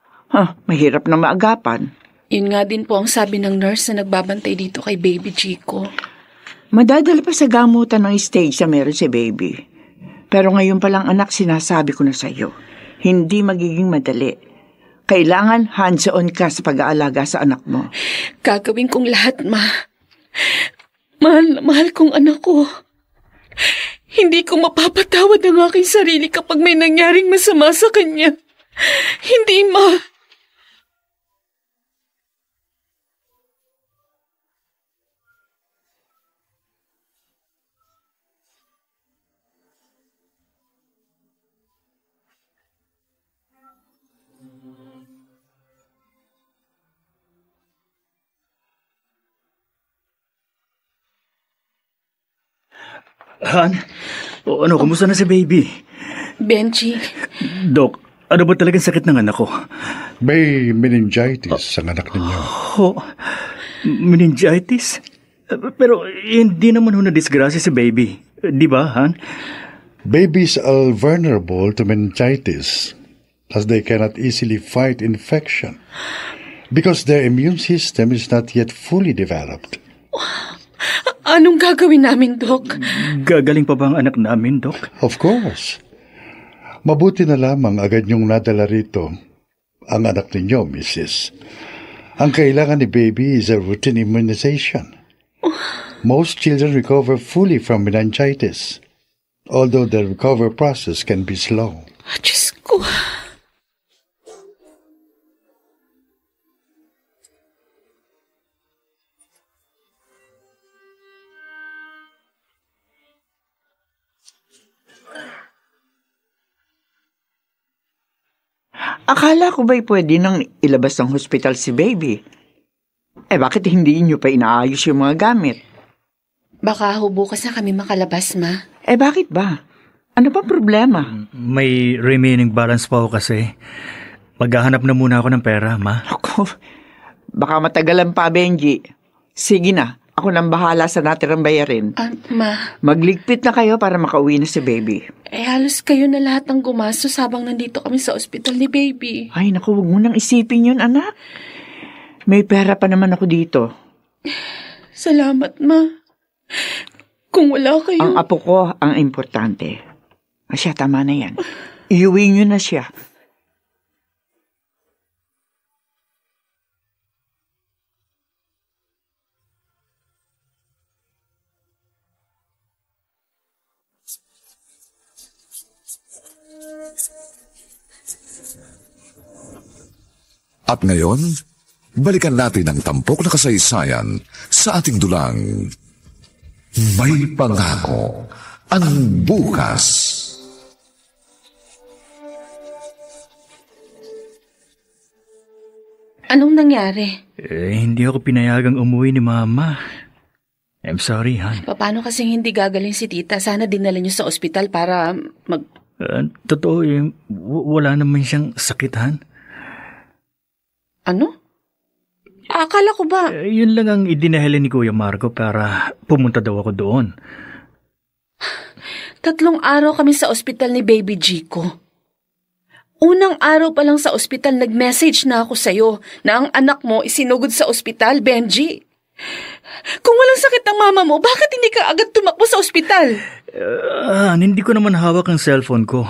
mahirap na maagapan. Yun nga din po ang sabi ng nurse na nagbabantay dito kay baby Chico. Madadala pa sa gamutan ng stage na meron si baby. Pero ngayon palang anak, sinasabi ko na sa'yo, hindi magiging madali. Kailangan hands-on ka sa pag-aalaga sa anak mo. Gagawin kong lahat, Ma. Mahal na mahal kong anak ko. Hindi ko mapapatawad ang aking sarili kapag may nangyaring masama sa kanya. Hindi, Ma. Han, kumusta na si baby? Benji. Dok, ano ba talagang sakit ng anak ko? May meningitis ang anak ninyo. Oh, meningitis? Pero hindi naman ho na-disgrasya si baby. Di ba, Han? Babies are vulnerable to meningitis as they cannot easily fight infection because their immune system is not yet fully developed. Anong gagawin namin, Dok? Gagaling pa ba ang anak namin, Dok? Of course. Mabuti na lamang agad niyong nadala rito ang anak ninyo, Mrs. Ang kailangan ni baby is a routine immunization. Most children recover fully from meningitis, although the recovery process can be slow. Diyos ko. Akala ko ba'y pwede nang ilabas ng hospital si baby? Bakit hindi niyo pa inaayos yung mga gamit? Baka bukas na kami makalabas, Ma. Bakit ba? Ano ba problema? May remaining balance pa ako kasi. Maghahanap na muna ako ng pera, Ma. Ako, baka matagalan pa, Benji. Sige na, ako nang bahala sa natirang bayarin. Ma. Magligpit na kayo para makauwi na si baby. Halos kayo na lahat ng gumastos habang nandito kami sa ospital ni baby. Ay, naku, huwag mo nang isipin yun, anak. May pera pa naman ako dito. Salamat, Ma. Kung wala kayo... Ang apo ko ang importante. Siya, tama na yan. Iuwi niyo na siya. At ngayon, balikan natin ang tampok na kasaysayan sa ating dulang May Pangako ang Bukas. Anong nangyari? Hindi ako pinayagang umuwi ni Mama. I'm sorry, Han. Paano kasing hindi gagaling si Tita? Sana dinala niyo sa ospital para Totoo wala naman siyang sakit, Han. Ano? Akala ko ba? Yun lang ang idinahili ni Kuya Marco para pumunta daw ako doon. 3 araw kami sa ospital ni Baby Jico. Unang araw pa lang sa ospital, nag-message na ako sa'yo na ang anak mo isinugod sa ospital, Benji. Kung walang sakit ang mama mo, bakit hindi ka agad tumakbo sa ospital? Hindi ko naman hawak ang cellphone ko.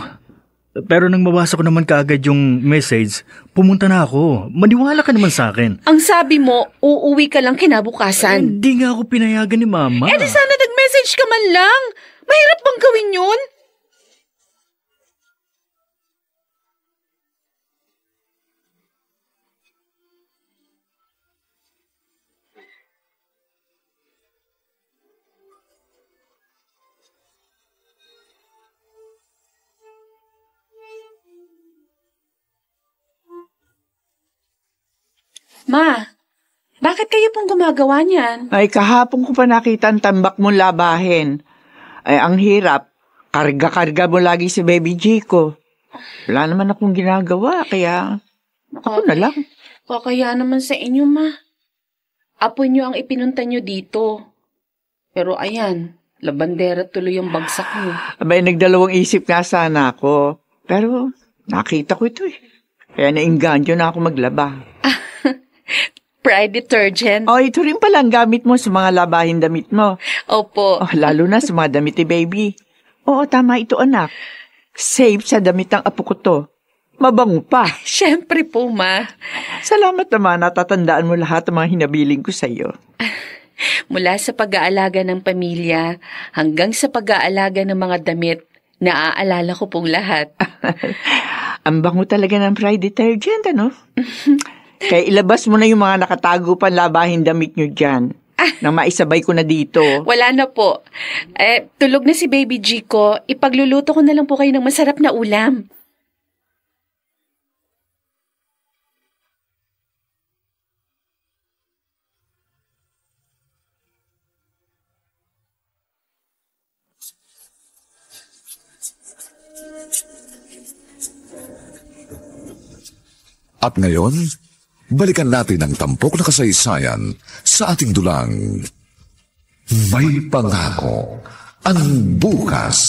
Pero nang mabasa ko naman kaagad yung message, pumunta na ako. Maniwala ka naman sa akin. Ang sabi mo, uuwi ka lang kinabukasan. Hindi nga ako pinayagan ni Mama. Di sana nag-message ka man lang. Mahirap bang gawin yun? Ma, bakit kayo pong gumagawa niyan? Ay, kahapon ko pa nakita ang tambak mong labahin. Ay, ang hirap. Karga-karga mo lagi si Baby Jico. Wala naman akong ginagawa, kaya ako na lang. Kaya naman sa inyo, Ma. Apo niyo ang ipinunta niyo dito. Pero ayan, labandera tuloy ang bagsak niyo. Abay, nagdalawang isip nga sana ako. Pero nakita ko ito eh. Kaya nainganyo na ako maglaba. Pride detergent. Ito rin pala ang gamit mo sa mga labahin damit mo. Opo. Lalo na sa mga damit ni baby. Oo, tama ito, anak. Safe sa damit ng apo ko to. Mabango pa. Siyempre po, Ma. Salamat naman, natatandaan mo lahat ng mga hinabiling ko sa'yo. Mula sa pag-aalaga ng pamilya hanggang sa pag-aalaga ng mga damit, naaalala ko pong lahat. Ang bango talaga ng Pride detergent, ano? Kaya ilabas mo na yung mga nakatago pa labahin damit nyo dyan. Nang maisabay ko na dito. Wala na po. Tulog na si Baby G ko. Ipagluluto ko na lang po kayo ng masarap na ulam. At ngayon, balikan natin ang tampok na kasaysayan sa ating dulang May Pangako ang Bukas.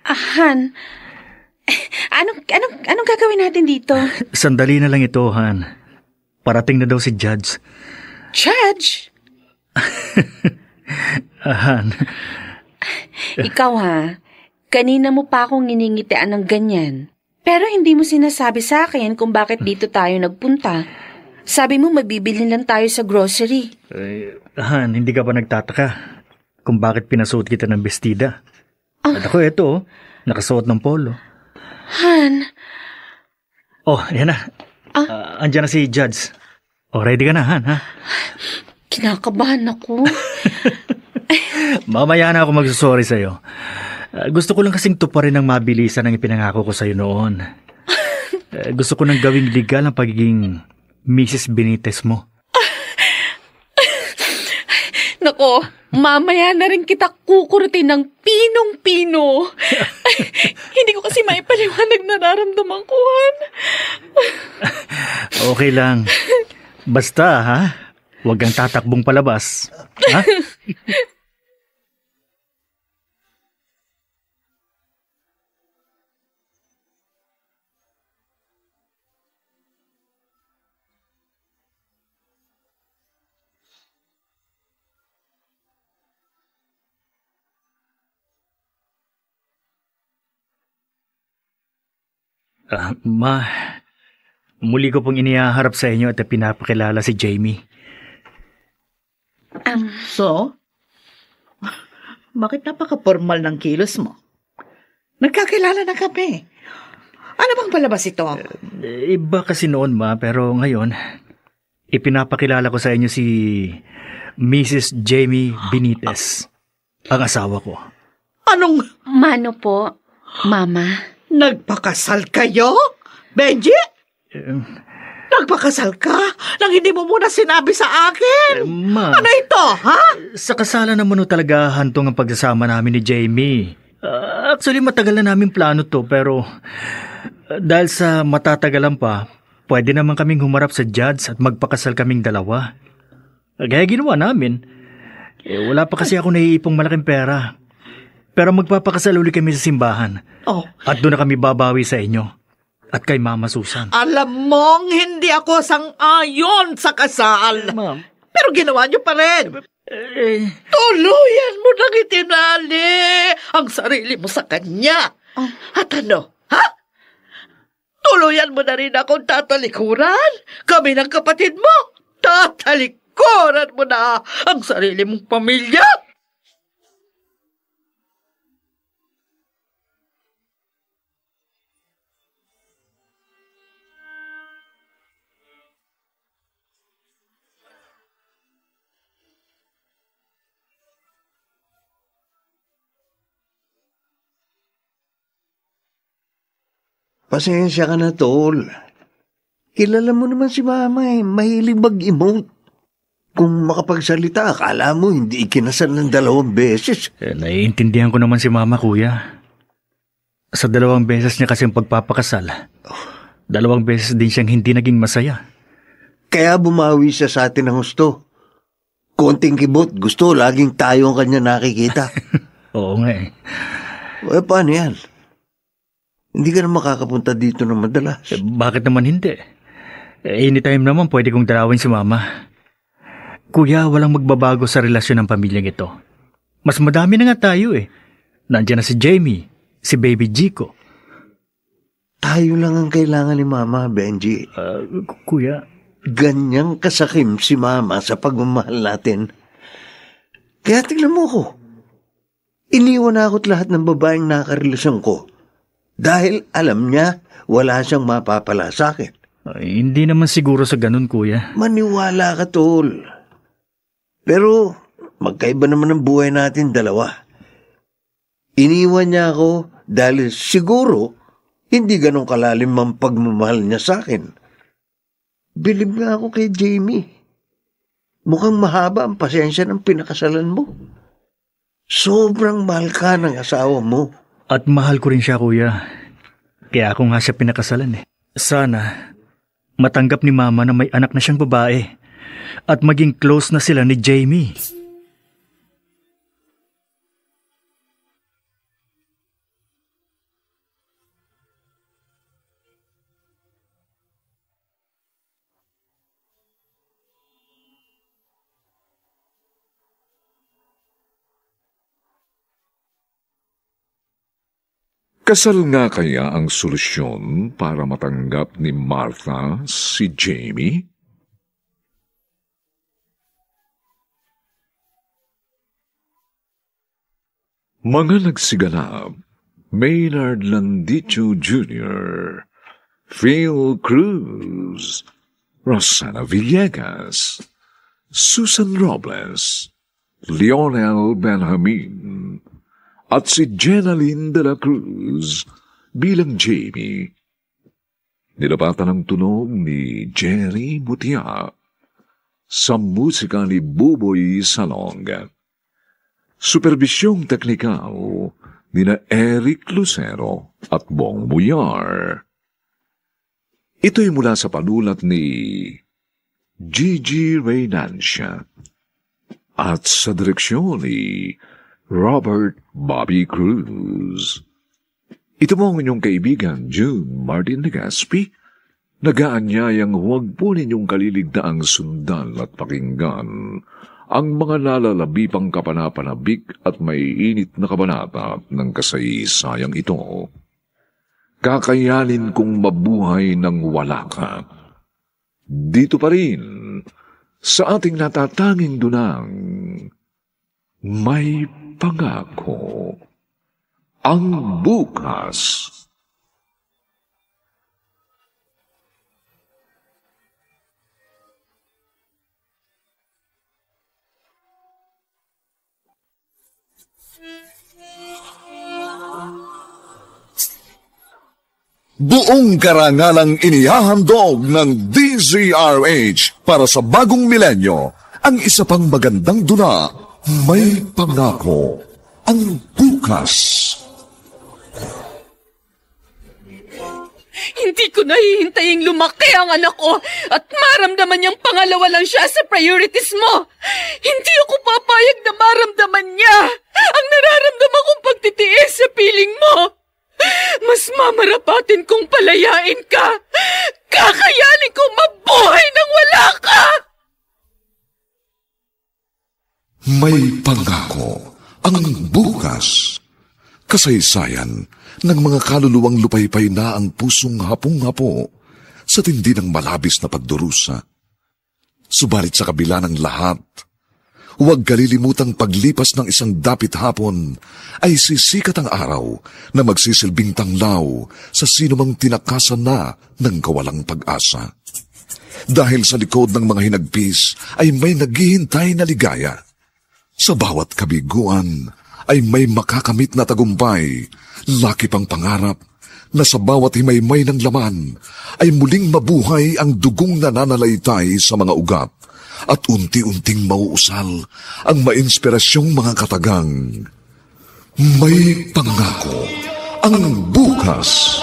Han, anong gagawin natin dito? Sandali na lang ito, Han. Parating na daw si Judge. Judge? Han. Ikaw ha, kanina mo pa akong nginingitian ng ganyan. Pero hindi mo sinasabi sa akin kung bakit dito tayo nagpunta. Sabi mo mabibili lang tayo sa grocery. Han, hindi ka ba nagtataka kung bakit pinasuot kita ng bestida? At ako ito, nakasuot ng polo. Han. Oh, yan na. Andiyan na si Judge. Oh, ready ka na, Han, ha? Kinakabahan ako. Mamaya na ako magsusorry sa'yo. Gusto ko lang kasing tuparin ng mabilisan ang ipinangako ko sa'yo noon. Gusto ko nang gawing legal ang pagiging Mrs. Benitez mo. Nako, mamaya na rin kita kukurutin ng pinong-pino. Hindi ko kasi maipaliwanag nararamdaman ko, Han. Okay lang. Basta, ha? Huwag kang tatakbong palabas. Ha? Ma, muli ko pong inihaharap sa inyo at pinapakilala si Jamie. So? Bakit napaka-formal ng kilos mo? Nagkakilala na kami. Ano bang palabas ito? Iba kasi noon, Ma, pero ngayon, ipinapakilala ko sa inyo si Mrs. Jamie Benitez, ang asawa ko. Anong? Mano po, Mama? Nagpakasal kayo? Benji? Nagpakasal ka nang hindi mo muna sinabi sa akin? Ma, ano ito, ha? Sa kasalan naman talaga hantong ang pagsasama namin ni Jamie. Actually, matagal na namin plano to, pero dahil sa matatagalan pa, pwede naman kaming humarap sa judge at magpakasal kaming dalawa. Kaya ginawa namin. Wala pa kasi ako naiipong malaking pera. Pero magpapakasal ulit kami sa simbahan. Oh. At doon na kami babawi sa inyo. At kay Mama Susan. Alam mong hindi ako sang-ayon sa kasal. Ma'am. Pero ginawa niyo pa rin. Tuluyan mo nang itinali ang sarili mo sa kanya. At ano, ha? Tuluyan mo na rin akong tatalikuran. Kami ng kapatid mo. Tatalikuran mo na ang sarili mong pamilya. Pasensya ka na, Tol. Kilala mo naman si Mama eh. Mahilig mag-emote. Kung makapagsalita, akala mo hindi ikinasal ng 2 beses. Naiintindihan ko naman si Mama, Kuya. Sa 2 beses niya kasing pagpapakasal, 2 beses din siyang hindi naging masaya. Kaya bumawi siya sa atin ng gusto. Konting kibot, gusto, laging tayo ang kanya nakikita. Oo nga eh. Paano yan? Hindi ka na makakapunta dito na madalas. Bakit naman hindi? Anytime naman pwede kong dalawin si Mama. Kuya, walang magbabago sa relasyon ng pamilyang ito. Mas madami na nga tayo eh. Nandiyan na si Jamie, si Baby G ko. Tayo lang ang kailangan ni Mama, Benji. Kuya, Ganyang kasakim si Mama sa pagmamahal natin. Kaya tingnan mo ko. Iniwan na ako't lahat ng babaeng nakarelasyon ko dahil alam niya wala siyang mapapala sa akin. hindi naman siguro sa ganun, kuya. Maniwala ka, tol. Pero magkaiba naman ang buhay natin dalawa. Iniwan niya ako dahil siguro hindi ganun kalalim ang pagmamahal niya sa akin. Bilib nga ako kay Jamie. Mukhang mahaba ang pasensya ng pinakasalan mo. Sobrang mahal ka ng asawa mo. At mahal ko rin siya, kuya. Kaya ako nga siya pinakasalan eh. Sana matanggap ni Mama na may anak na siyang babae at maging close na sila ni Jamie. Kasal nga kaya ang solusyon para matanggap ni Martha si Jamie? Mga nagsiganap, Maynard Landicho Jr., Phil Cruz, Rosana Villegas, Susan Robles, Lionel Benjamin, at si Jenaline de la Cruz bilang Jamie. Nilapatan ang tunog ni Jerry Butia sa musika ni Buboy Salong. Supervisyong teknikal ni na Eric Lucero at Bong Buyar. Ito'y mula sa panulat ni Gigi Reynancia at sa direksyon ni Robert Bobby Cruz. Ito mo ang inyong kaibigan, June Martin Legaspi, nag-aanyayang huwag po ninyong kaliligdaang sundan at pakinggan ang mga nalalabipang kapanapanabik at may init na kabanata ng kasaysayang ito. Kakayanin kong mabuhay ng wala ka. Dito pa rin, sa ating natatanging dunang, may pangako ang bukas. Buong karangalang inihahandog ng DZRH para sa bagong milenyo ang isa pang magandang dula. May pangako ang bukas. Hindi ko nahihintayin lumaki ang anak ko at maramdaman niyang pangalawa lang siya sa priorities mo. Hindi ako papayag na maramdaman niya ang nararamdaman kong pagtitiis sa piling mo. Mas mamarapatin kong palayain ka. Kakayanin kong mabuhay nang wala ka. May pangako ang bukas. Kasaysayan ng mga kaluluwang lupaypay na ang pusong hapong-hapo sa tindi ng malabis na pagdurusa. Subalit sa kabila ng lahat, huwag kalilimutang paglipas ng isang dapit hapon ay sisikat ang araw na magsisilbing tanglaw sa sinumang tinakasan na ng kawalang pag-asa. Dahil sa likod ng mga hinagpis ay may naghihintay na ligaya. Sa bawat kabiguan ay may makakamit na tagumpay, laki pang pangarap na sa bawat himaymay ng laman ay muling mabuhay ang dugong nananalaytay sa mga ugat at unti-unting mauusal ang mainspirasyong mga katagang. May pangako ang bukas.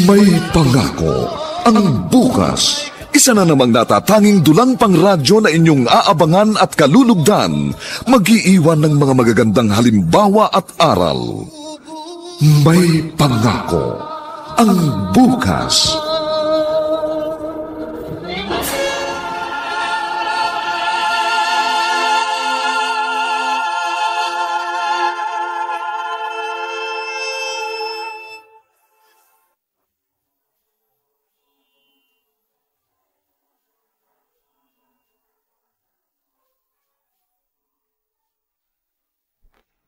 May pangako ang bukas. Isa na namang natatanging dulang pang radyo na inyong aabangan at kalulugdan, mag-iiwan ng mga magagandang halimbawa at aral. May pangako ang bukas.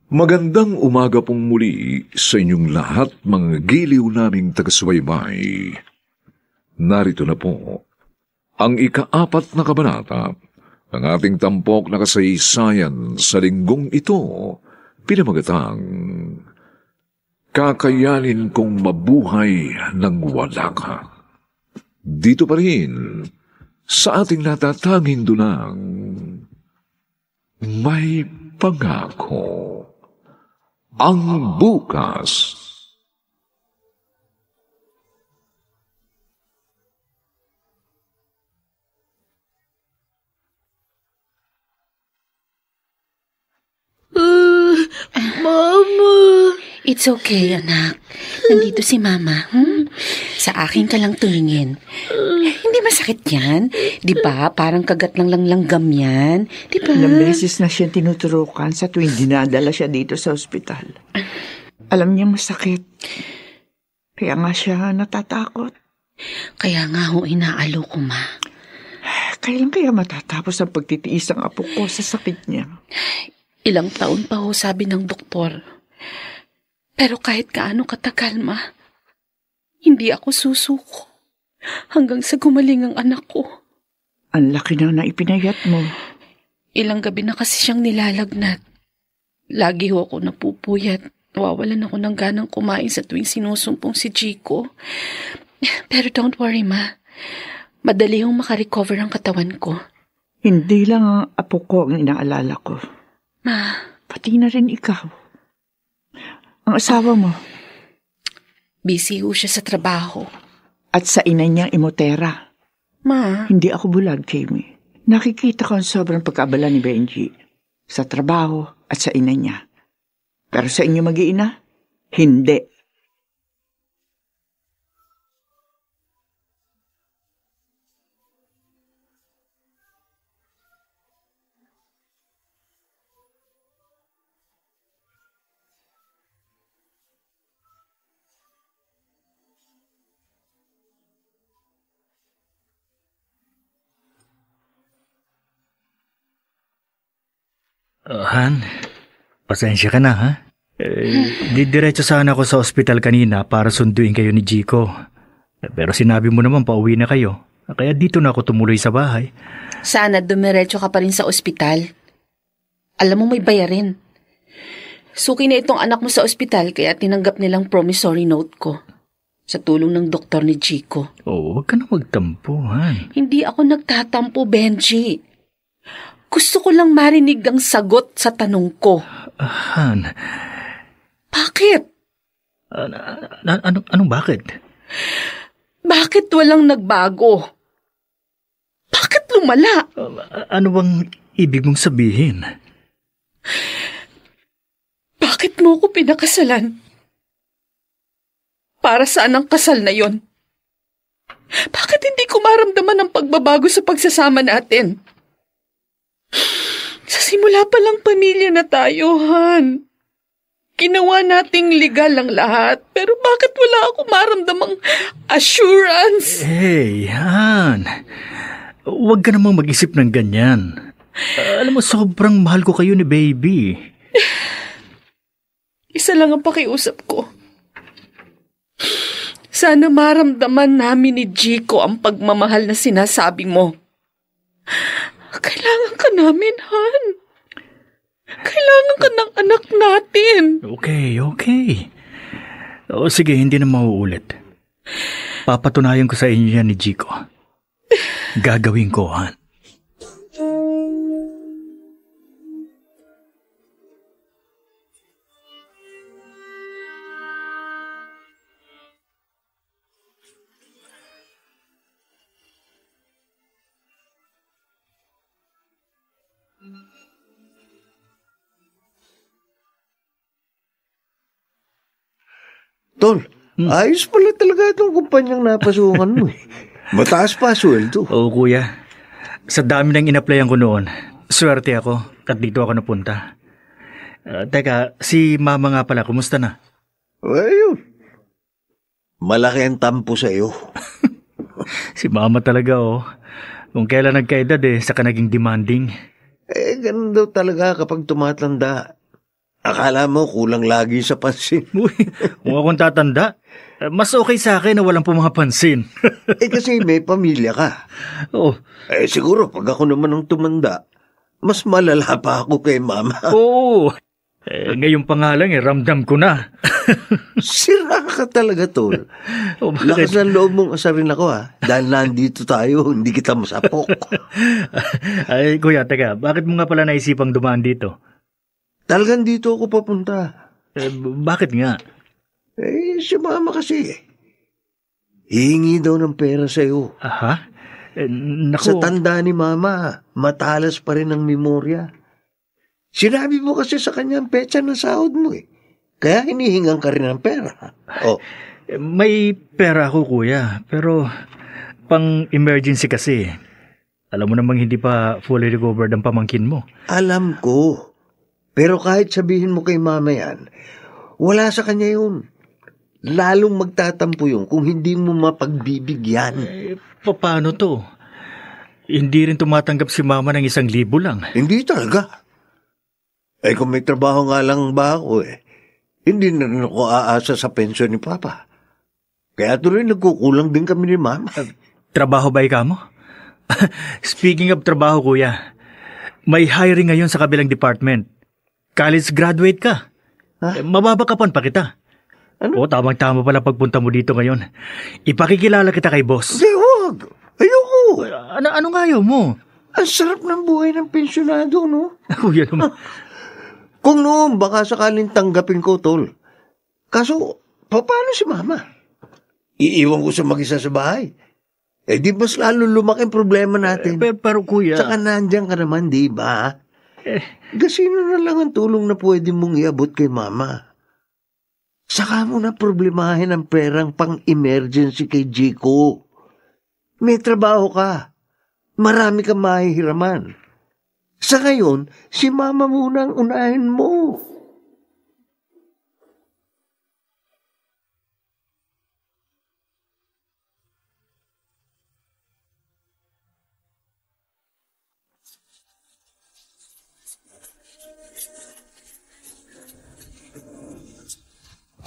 Magandang umaga pong muli sa inyong lahat, mga giliw naming taga-subaybay. Narito na po ang ika-4 na kabanata ng ating tampok na kasaysayan sa linggong ito, pinamagatang Kakayanin kong mabuhay ng wala ka. Dito pa rin sa ating natatanging dunang May Pangako. Ang bukas. Mama! It's okay, anak. Nandito si Mama. Sa akin ka lang tumingin. Hindi masakit yan. Di ba? Parang kagat lang langgam yan. Di ba? Ilang beses na siya tinuturukan sa tuwing dinadala siya dito sa ospital. Alam niya masakit. Kaya nga siya natatakot. Kaya nga ho inaalo ko, Ma. Kailan kaya matatapos ang pagtitiis ng apo ko sa sakit niya? Ilang taon pa ho, sabi ng doktor. Pero kahit kaano katagal, Ma, hindi ako susuko hanggang sa gumaling ang anak ko. Ang laki na ipinayat mo. Ilang gabi na kasi siyang nilalagnat. Lagi ho ako napupuyat. Nawawalan ako ng ganang kumain sa tuwing sinusumpong si Chico. Pero don't worry, Ma. Madali hong makarecover ang katawan ko. Hindi lang ang apo ko ang inaalala ko. Ma. Pati na rin ikaw. Ang asawa mo. Busy ho siya sa trabaho. At sa ina niyang imotera. Ma. Hindi ako bulag, Jamie. Nakikita ko ang sobrang pagkaabala ni Benji. Sa trabaho at sa ina niya. Pero sa inyo mag-iina, hindi. Han, pasensya ka na, ha? Didiretso sana ako sa ospital kanina para sunduin kayo ni Chico. Pero sinabi mo naman pauwi na kayo. Kaya dito na ako tumuloy sa bahay. Sana dumiretso ka pa rin sa ospital. Alam mo may bayarin. Suki na itong anak mo sa ospital kaya tinanggap nilang promissory note ko. Sa tulong ng doktor ni Chico. Oh, wag ka na magtampo, Han. Hindi ako nagtatampo, Benji. Gusto ko lang marinig ang sagot sa tanong ko. Han. Bakit? Anong bakit? Bakit walang nagbago? Bakit lumala? Ano bang ibig mong sabihin? Bakit mo ko pinakasalan? Para saan ang kasal na yon? Bakit hindi ko maramdaman ang pagbabago sa pagsasama natin? Sa simula pa lang pamilya na tayo, Han. Ginawa nating legal ang lahat, pero bakit wala akong maramdamang assurance? Hey, Han. Huwag ka namang mag-isip ng ganyan. Alam mo, sobrang mahal ko kayo ni Baby. Isa lang ang pakiusap ko. Sana maramdaman namin ni Chico ang pagmamahal na sinasabi mo. Kailangan ka namin, Han. Kailangan ka ng anak natin. Okay. O sige, hindi na mauulit. Papatunayan ko sa inyo yan ni Chico. Gagawin ko, Han. Tol, ayos pala talaga itong kumpanyang napasungan mo. Mataas pa sweldo. Oo, kuya. Sa dami ng in-applyan ko noon, swerte ako at dito ako napunta. Teka, si Mama nga pala, kumusta na? Ayun. Malaki ang tampo sa iyo. Si Mama talaga, oh. Kung kailan nagkaedad saka naging demanding. Ganun daw talaga kapag tumatanda. Akala mo kulang lagi sa pansin. Uy, kung akong tatanda, mas okay sa akin na walang pumapansin. Kasi may pamilya ka. Oo. Siguro pag ako naman ang tumanda, mas malala pa ako kay mama. Oo. Ngayon pa nga lang, ramdam ko na. Sira ka talaga, tol. Lakas ng loob mong asarin ako, ha? Dahil nandito tayo, hindi kita masapok. Ay, kuya, teka, bakit mo nga pala naisipang dumaan dito? Talagang dito ako papunta. Bakit nga? Si mama kasi. Hihingi daw ng pera sa'yo. Aha? Naku. Sa tanda ni mama, matalas pa rin ang memorya. Sinabi mo kasi sa kanya ang petsa ng sahod mo eh. Kaya hinihingan ka rin ng pera. Oh. May pera ako, kuya. Pero pang emergency kasi. Alam mo namang hindi pa fully recovered ang pamangkin mo. Alam ko. Pero kahit sabihin mo kay mama yan, wala sa kanya yun. Lalong magtatampo yun kung hindi mo mapagbibigyan. Paano to? Hindi rin tumatanggap si mama ng 1,000 lang. Hindi talaga. Kung may trabaho nga lang ba ako hindi na rin ako aasa sa pensyon ni Papa. Kaya tuloy nagkukulang din kami ni Mama. Trabaho ba ikaw mo? Speaking of trabaho, kuya, may hiring ngayon sa kabilang department. College graduate ka. Mababakapan pa kita. Ano? Tamang-tama pala pagpunta mo dito ngayon. Ipakikilala kita kay boss. Hindi, huwag. Ayoko. Ano nga ayaw mo? Ang sarap ng buhay ng pensyonado, no? Kuya naman. Kung noon, baka sakaling tanggapin ko, tol. Kaso, paano si Mama? Iiwan ko sa mag-isa sa bahay. Di mas lalo lumaki ang problema natin. Pero kuya... Saka nandiyan ka naman, di ba? Gasino na lang ang tulong na pwede mong iabot kay Mama. Saka mo na problemahin ang perang pang-emergency kay Jico. May trabaho ka. Marami kang mahihiraman. Sa ngayon, si Mama muna ang unahin mo.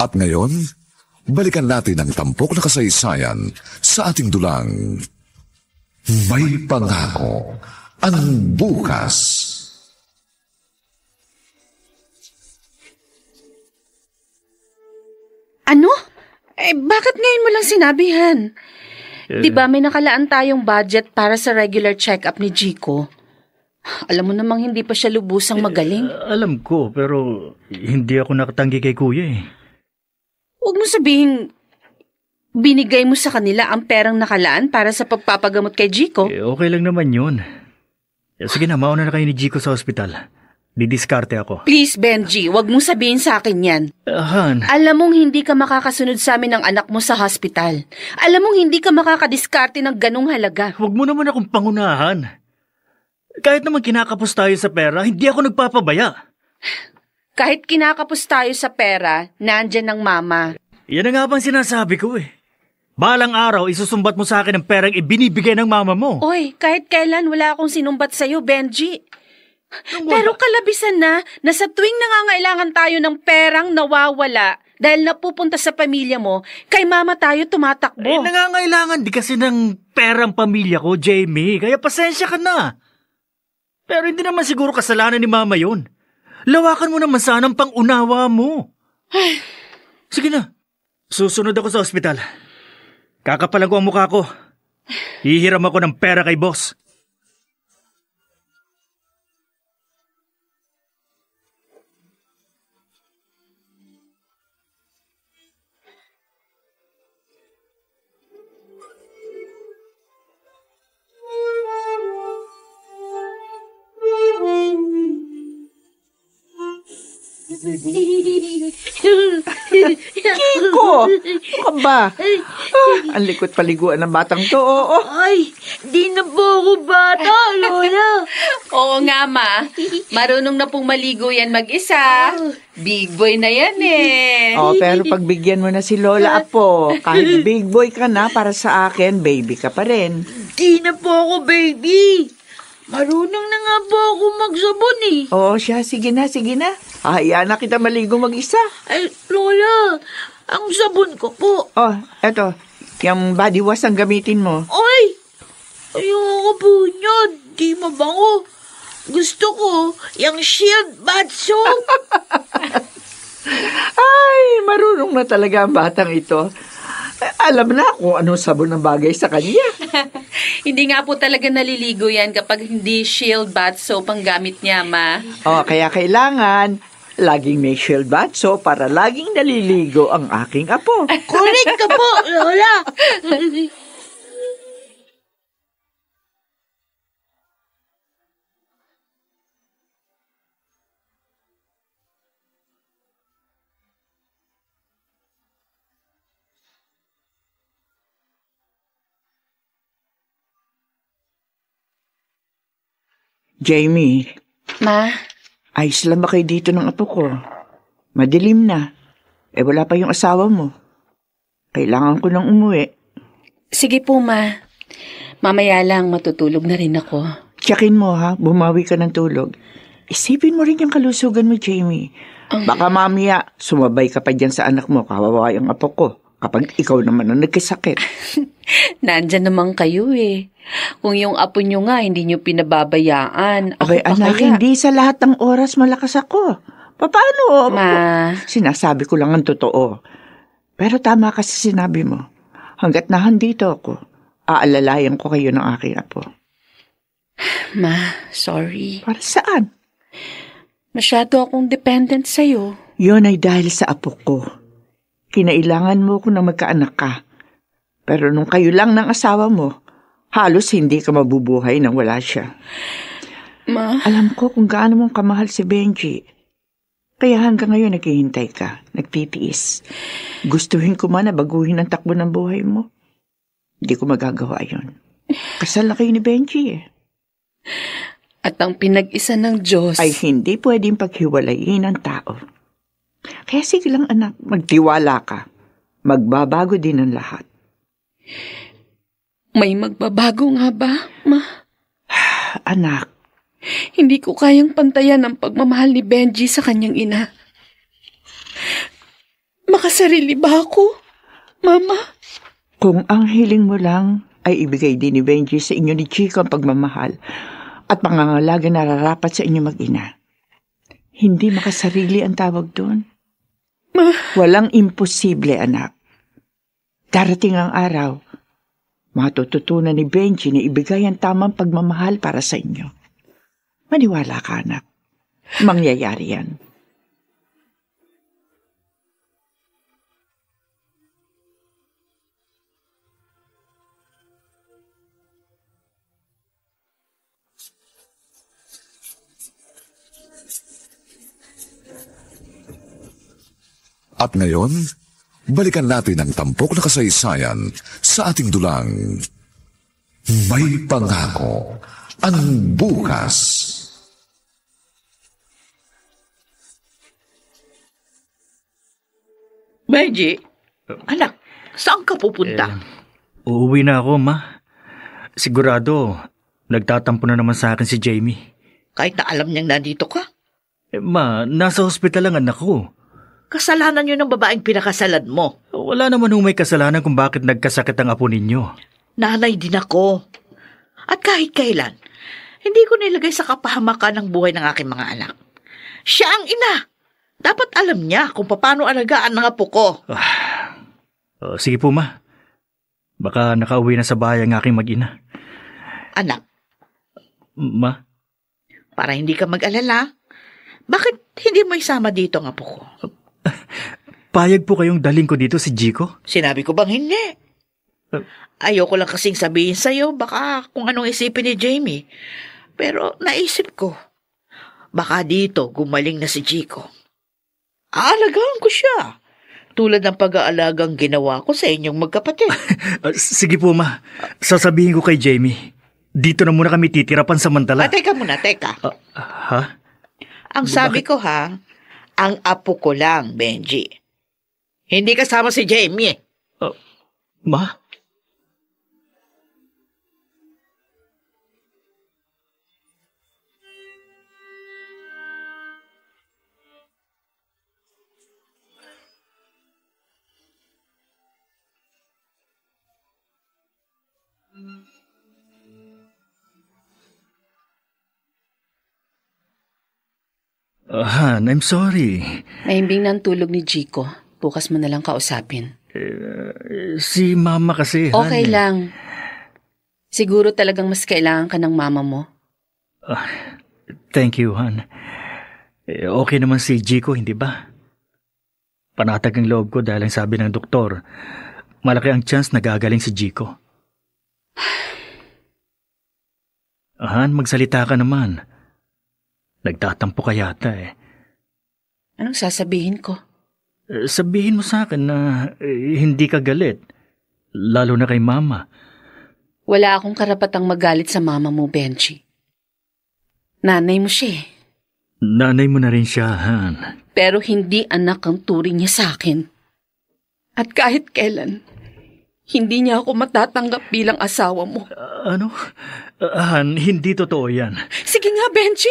At ngayon, balikan natin ang tampok na kasaysayan sa ating dulang May Pangako ang Bukas. Ano? Bakit ngayon mo lang sinabihan? Diba may nakalaan tayong budget para sa regular check-up ni Jico? Alam mo namang hindi pa siya lubusang magaling. Alam ko, pero hindi ako nakatanggi kay kuya eh. Huwag mo sabihin, binigay mo sa kanila ang perang nakalaan para sa pagpapagamot kay Jico? Okay lang naman yun. Sige na, mauna na kayo ni Jico sa ospital. Didiskarte ako. Please, Benji, wag mong sabihin sa akin yan. Han. Alam mong hindi ka makakasunod sa amin ng anak mo sa hospital. Alam mong hindi ka makakadiskarte ng ganong halaga. Huwag mo naman akong pangunahan. Kahit naman kinakapos tayo sa pera, hindi ako nagpapabaya. Kahit kinakapos tayo sa pera, nandyan ang mama. Yan ang nga bang sinasabi ko eh. Balang araw, isusumbat mo sa akin ang perang ibinibigay ng mama mo. Oy, kahit kailan wala akong sinumbat sa'yo, Benji. Pero kalabisan na sa tuwing nangangailangan tayo ng perang nawawala dahil napupunta sa pamilya mo, kay mama tayo tumatakbo. Nangangailangan di kasi ng perang pamilya ko, Jamie. Kaya pasensya ka na. Pero hindi naman siguro kasalanan ni mama yon. Lawakan mo naman sana ang pang-unawa mo. Sige na, susunod ako sa ospital. Kakapalan ko ang mukha ko. Hihiram ako ng pera kay boss. Kiko! Ano ba? Ang likot paliguan ng batang to, oo. Ay, di na po ako bata, Lola. Oo nga, Ma. Marunong na pong maligo yan mag-isa. Big boy na yan eh. Pero pagbigyan mo na si Lola Apo, kahit big boy ka na, para sa akin, baby ka pa rin. Di na po ako baby. Marunong na nga po ako magsabon eh. Oo siya, sige na, sige na. Hayaan na kita maligo mag-isa. Ay, Lola, ang sabon ko po. Oh, eto. Yung body wash ang gamitin mo. Ay! Ayoko po niya. Di mabango. Gusto ko yung Shield bath soap. Ay, marunong na talaga ang batang ito. Alam na kung anong sabon ang bagay sa kanya. Hindi nga po talaga naliligo yan kapag hindi Shield bath soap ang gamit niya, Ma. Oh, kaya kailangan laging may Shield bath soap para laging naliligo ang aking apo. Correct ka po, Lola. Jamie, Ma, ayos lang ba kayo dito ng apo ko? Madilim na. Wala pa yung asawa mo. Kailangan ko nang umuwi. sige po, Ma. Mamaya lang matutulog na rin ako. Tsakin mo ha, bumawi ka ng tulog. Isipin mo rin yung kalusugan mo, Jamie. Baka mamaya, sumabay ka pa dyan sa anak mo, kawawa yung apo ko. Kapag ikaw naman ang nagkasakit. Nandyan naman kayo eh. Kung yung apo nyo nga, hindi nyo pinababayaan. Ako Abay, pa anak, kaya? hindi sa lahat ng oras malakas ako. Paano? Ma, Sinasabi ko lang ang totoo. Pero tama kasi sinabi mo. Hanggat nahandito ako, aalalayan ko kayo ng aking apo. Ma, sorry. Para saan? Masyado akong dependent sa'yo. Yun ay dahil sa apo ko. Kinailangan mo ko na magkaanak ka. Pero nung kayo lang ng asawa mo, halos hindi ka mabubuhay nang wala siya. Ma, Alam ko kung gaano mong kamahal si Benji. Kaya hanggang ngayon naghihintay ka, nagtitiis. Gustuhin ko man na baguhin ang takbo ng buhay mo. Hindi ko magagawa yon. Kasal na kayo ni Benji eh. at ang pinag-isa ng Diyos Ay hindi pwedeng paghiwalayin ng tao. Kaya sige lang anak, magtiwala ka. Magbabago din ang lahat. may magbabago nga ba, Ma? Anak, Hindi ko kayang pantayan ang pagmamahal ni Benji sa kanyang ina. Makasarili ba ako, Mama? kung ang hiling mo lang ay ibigay din ni Benji sa inyo ni Chico ang pagmamahal at pangangalaga na nararapat sa inyo mag-ina. Hindi makasarili ang tawag doon. Walang imposible, anak. Darating ang araw, matututunan ni Benji na ibigay ang tamang pagmamahal para sa inyo. Maniwala ka, anak. Mangyayari yan. At ngayon, balikan natin ang tampok na kasaysayan sa ating dulang May Pangako ang Bukas. Benji, anak, saan ka pupunta? Uuwi na ako, Ma. Sigurado, nagtatampo na naman sa akin si Jamie. Kahit na alam niyang nandito ka. Ma, nasa hospital ang anak ko. Kasalanan yun ng babaeng pinakasalan mo. Wala naman may kasalanan kung bakit nagkasakit ang apo ninyo. Nanay din ako. At kahit kailan, hindi ko nilagay sa kapahamakan ng buhay ng aking mga anak. Siya ang ina. Dapat alam niya kung paano alagaan ng apo ko. Sige po, Ma. Baka nakauwi na sa bahay ang aking mag-ina. Anak, Ma? para hindi ka mag-alala, bakit hindi mo isama dito ang apo ko? Payag po kayong daling ko dito si Jico? Sinabi ko bang hindi? Ayoko lang kasing sabihin sa'yo, baka kung anong isipin ni Jamie. Pero naisip ko, baka dito gumaling na si Jico. Aalagaan ko siya. Tulad ng pag-aalagang ginawa ko sa inyong magkapatid. Sige po, Ma. Sasabihin ko kay Jamie. Dito na muna kami titira pansamantala. Teka muna, teka. Ha? Ang sabi ko ha, ang apo ko lang, Benji. Hindi kasama si Jamie. Ma? Han, I'm sorry. Mahimbing na ang tulog ni Chico. Bukas mo na lang kausapin. Si Mama kasi, Han. Okay lang. Siguro talagang mas kailangan ka ng mama mo. Thank you, Han. Okay naman si Chico, hindi ba? Panatag ang loob ko dahil ang sabi ng doktor, malaki ang chance na gagaling si Chico. Han, magsalita ka naman. Nagtatampo ka yata eh. Anong sasabihin ko? Sabihin mo sa akin na hindi ka galit, lalo na kay Mama. Wala akong karapatang magalit sa mama mo, Benji. Nanay mo siya eh. Nanay mo na rin siya, Han. Pero hindi anak ang turing niya sa akin. At kahit kailan, hindi niya ako matatanggap bilang asawa mo. Ano? Han, hindi totoo yan. Sige nga, Benji.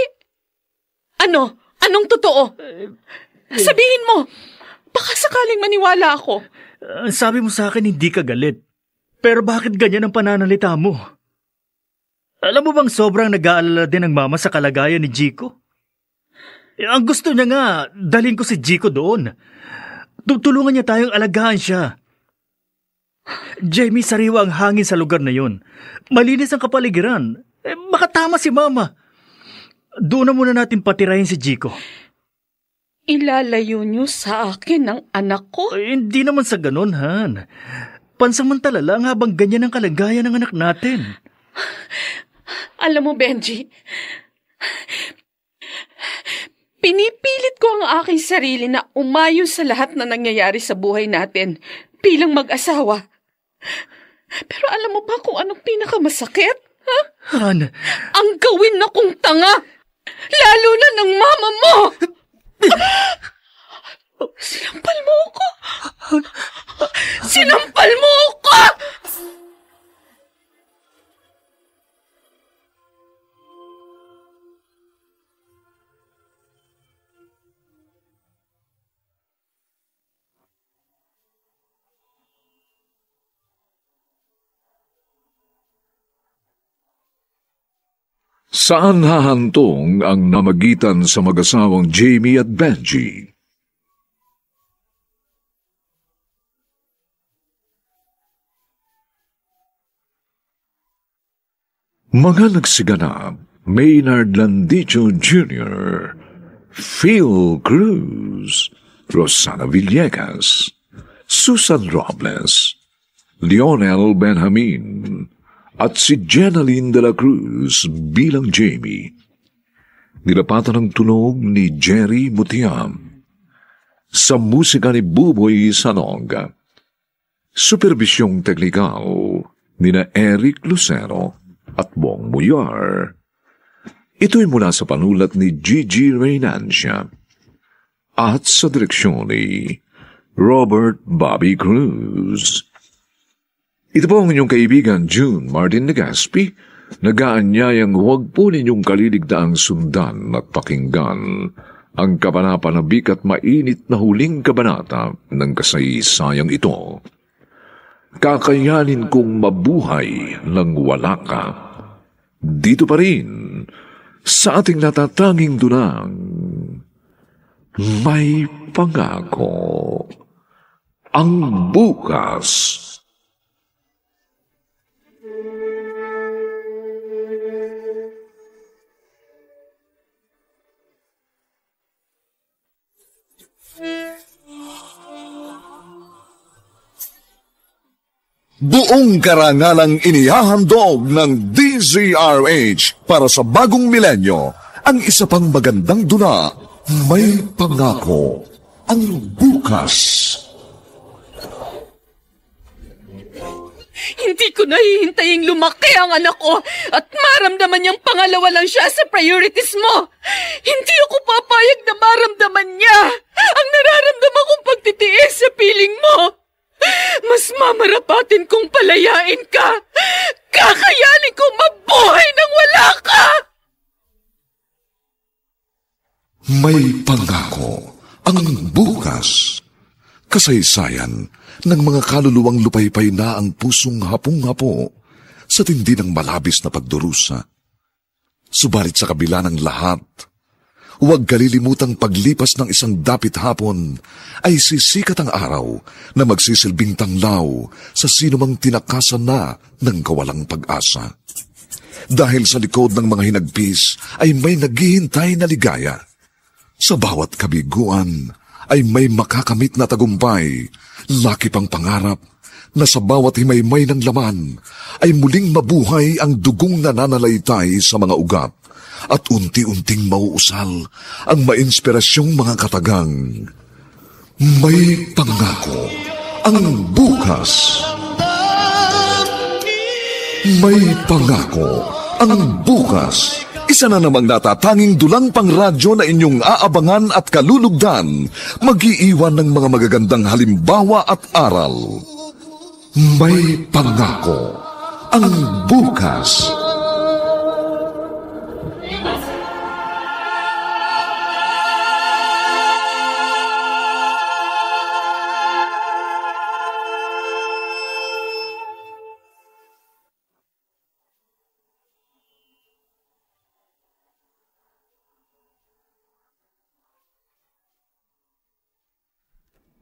Ano? Anong totoo? Sabihin mo. Baka sakaling maniwala ako. Sabi mo sa akin hindi ka galit. Pero bakit ganyan ang pananalita mo? Alam mo bang sobrang nag-aalala din ang mama sa kalagayan ni Chico? Ang gusto niya nga, dalhin ko si Chico doon. Tutulungan niya tayong alagaan siya. Jamie, sariwa ang hangin sa lugar na yun. Malinis ang kapaligiran. Baka tama si Mama. Doon na muna natin patirahin si Chico. Ilalayo niyo sa akin ang anak ko? Hindi naman sa ganun, Han. Pansamantala lang habang ganyan ang kalagayan ng anak natin. Alam mo, Benji, pinipilit ko ang aking sarili na umayon sa lahat na nangyayari sa buhay natin bilang mag-asawa. Pero alam mo ba kung anong pinakamasakit? Ha? Han? Ang gawin na kong tanga, lalo na ng mama mo! Sinampal mo ako! Sinampal mo ako! Saan hahantong ang namagitan sa mag-asawang Jamie at Benji? Mga nagsiganap, Maynard Landicho Jr., Phil Cruz, Rosana Villegas, Susan Robles, Lionel Benjamin, at si Jenaline de la Cruz bilang Jamie. Nilapatan ng tunog ni Jerry Mutiam. Sa musika ni Buboy Sanog. Supervisyong teknikal ni na Eric Lucero at Bong Muyar. Ito'y mula sa panulat ni Gigi Reynancia at sa direksyon ni Robert Bobby Cruz. Ito po ang inyong kaibigan June Martin Legaspi, nag-aanyayang huwag po ninyong kaliligdaang sundan at pakinggan ang kapanapanabik at mainit na huling kabanata ng kasaysayang ito. Kakayanin kong mabuhay nang wala ka. Dito pa rin, sa ating natatanging dunang, may pangako. Ang bukas. Buong karangalang inihahandog ng DZRH para sa bagong milenyo, ang isa pang magandang dula, may pangako, ang bukas. Hindi ko nahihintayin lumaki ang anak ko at maramdaman niyang pangalawa lang siya sa priorities mo. Hindi ako papayag na maramdaman niya ang nararamdaman kong pagtitiis sa piling mo. Mas mamarapatin kong palayain ka. Kakayanin kong mabuhay nang wala ka. May pangako ang bukas. Kasaysayan ng mga kaluluwang lupaypay na ang pusong hapong-hapo sa tindi ng malabis na pagdurusa. Subalit sa kabila ng lahat, huwag kalilimutang paglipas ng isang dapit hapon ay sisikat ang araw na magsisilbing tanglaw sa sinumang tinakasan na ng kawalang pag-asa. Dahil sa likod ng mga hinagpis ay may naghihintay na ligaya. Sa bawat kabiguan ay may makakamit na tagumpay, laki pang pangarap na sa bawat himaymay ng laman ay muling mabuhay ang dugong nananalaytay sa mga ugat at unti-unting mauusal ang mainspirasyong mga katagang. May pangako ang bukas. May pangako ang bukas. Isa na namang natatanging dulang pang radyo na inyong aabangan at kalulugdan, mag-iiwan ng mga magagandang halimbawa at aral. May pangako ang bukas.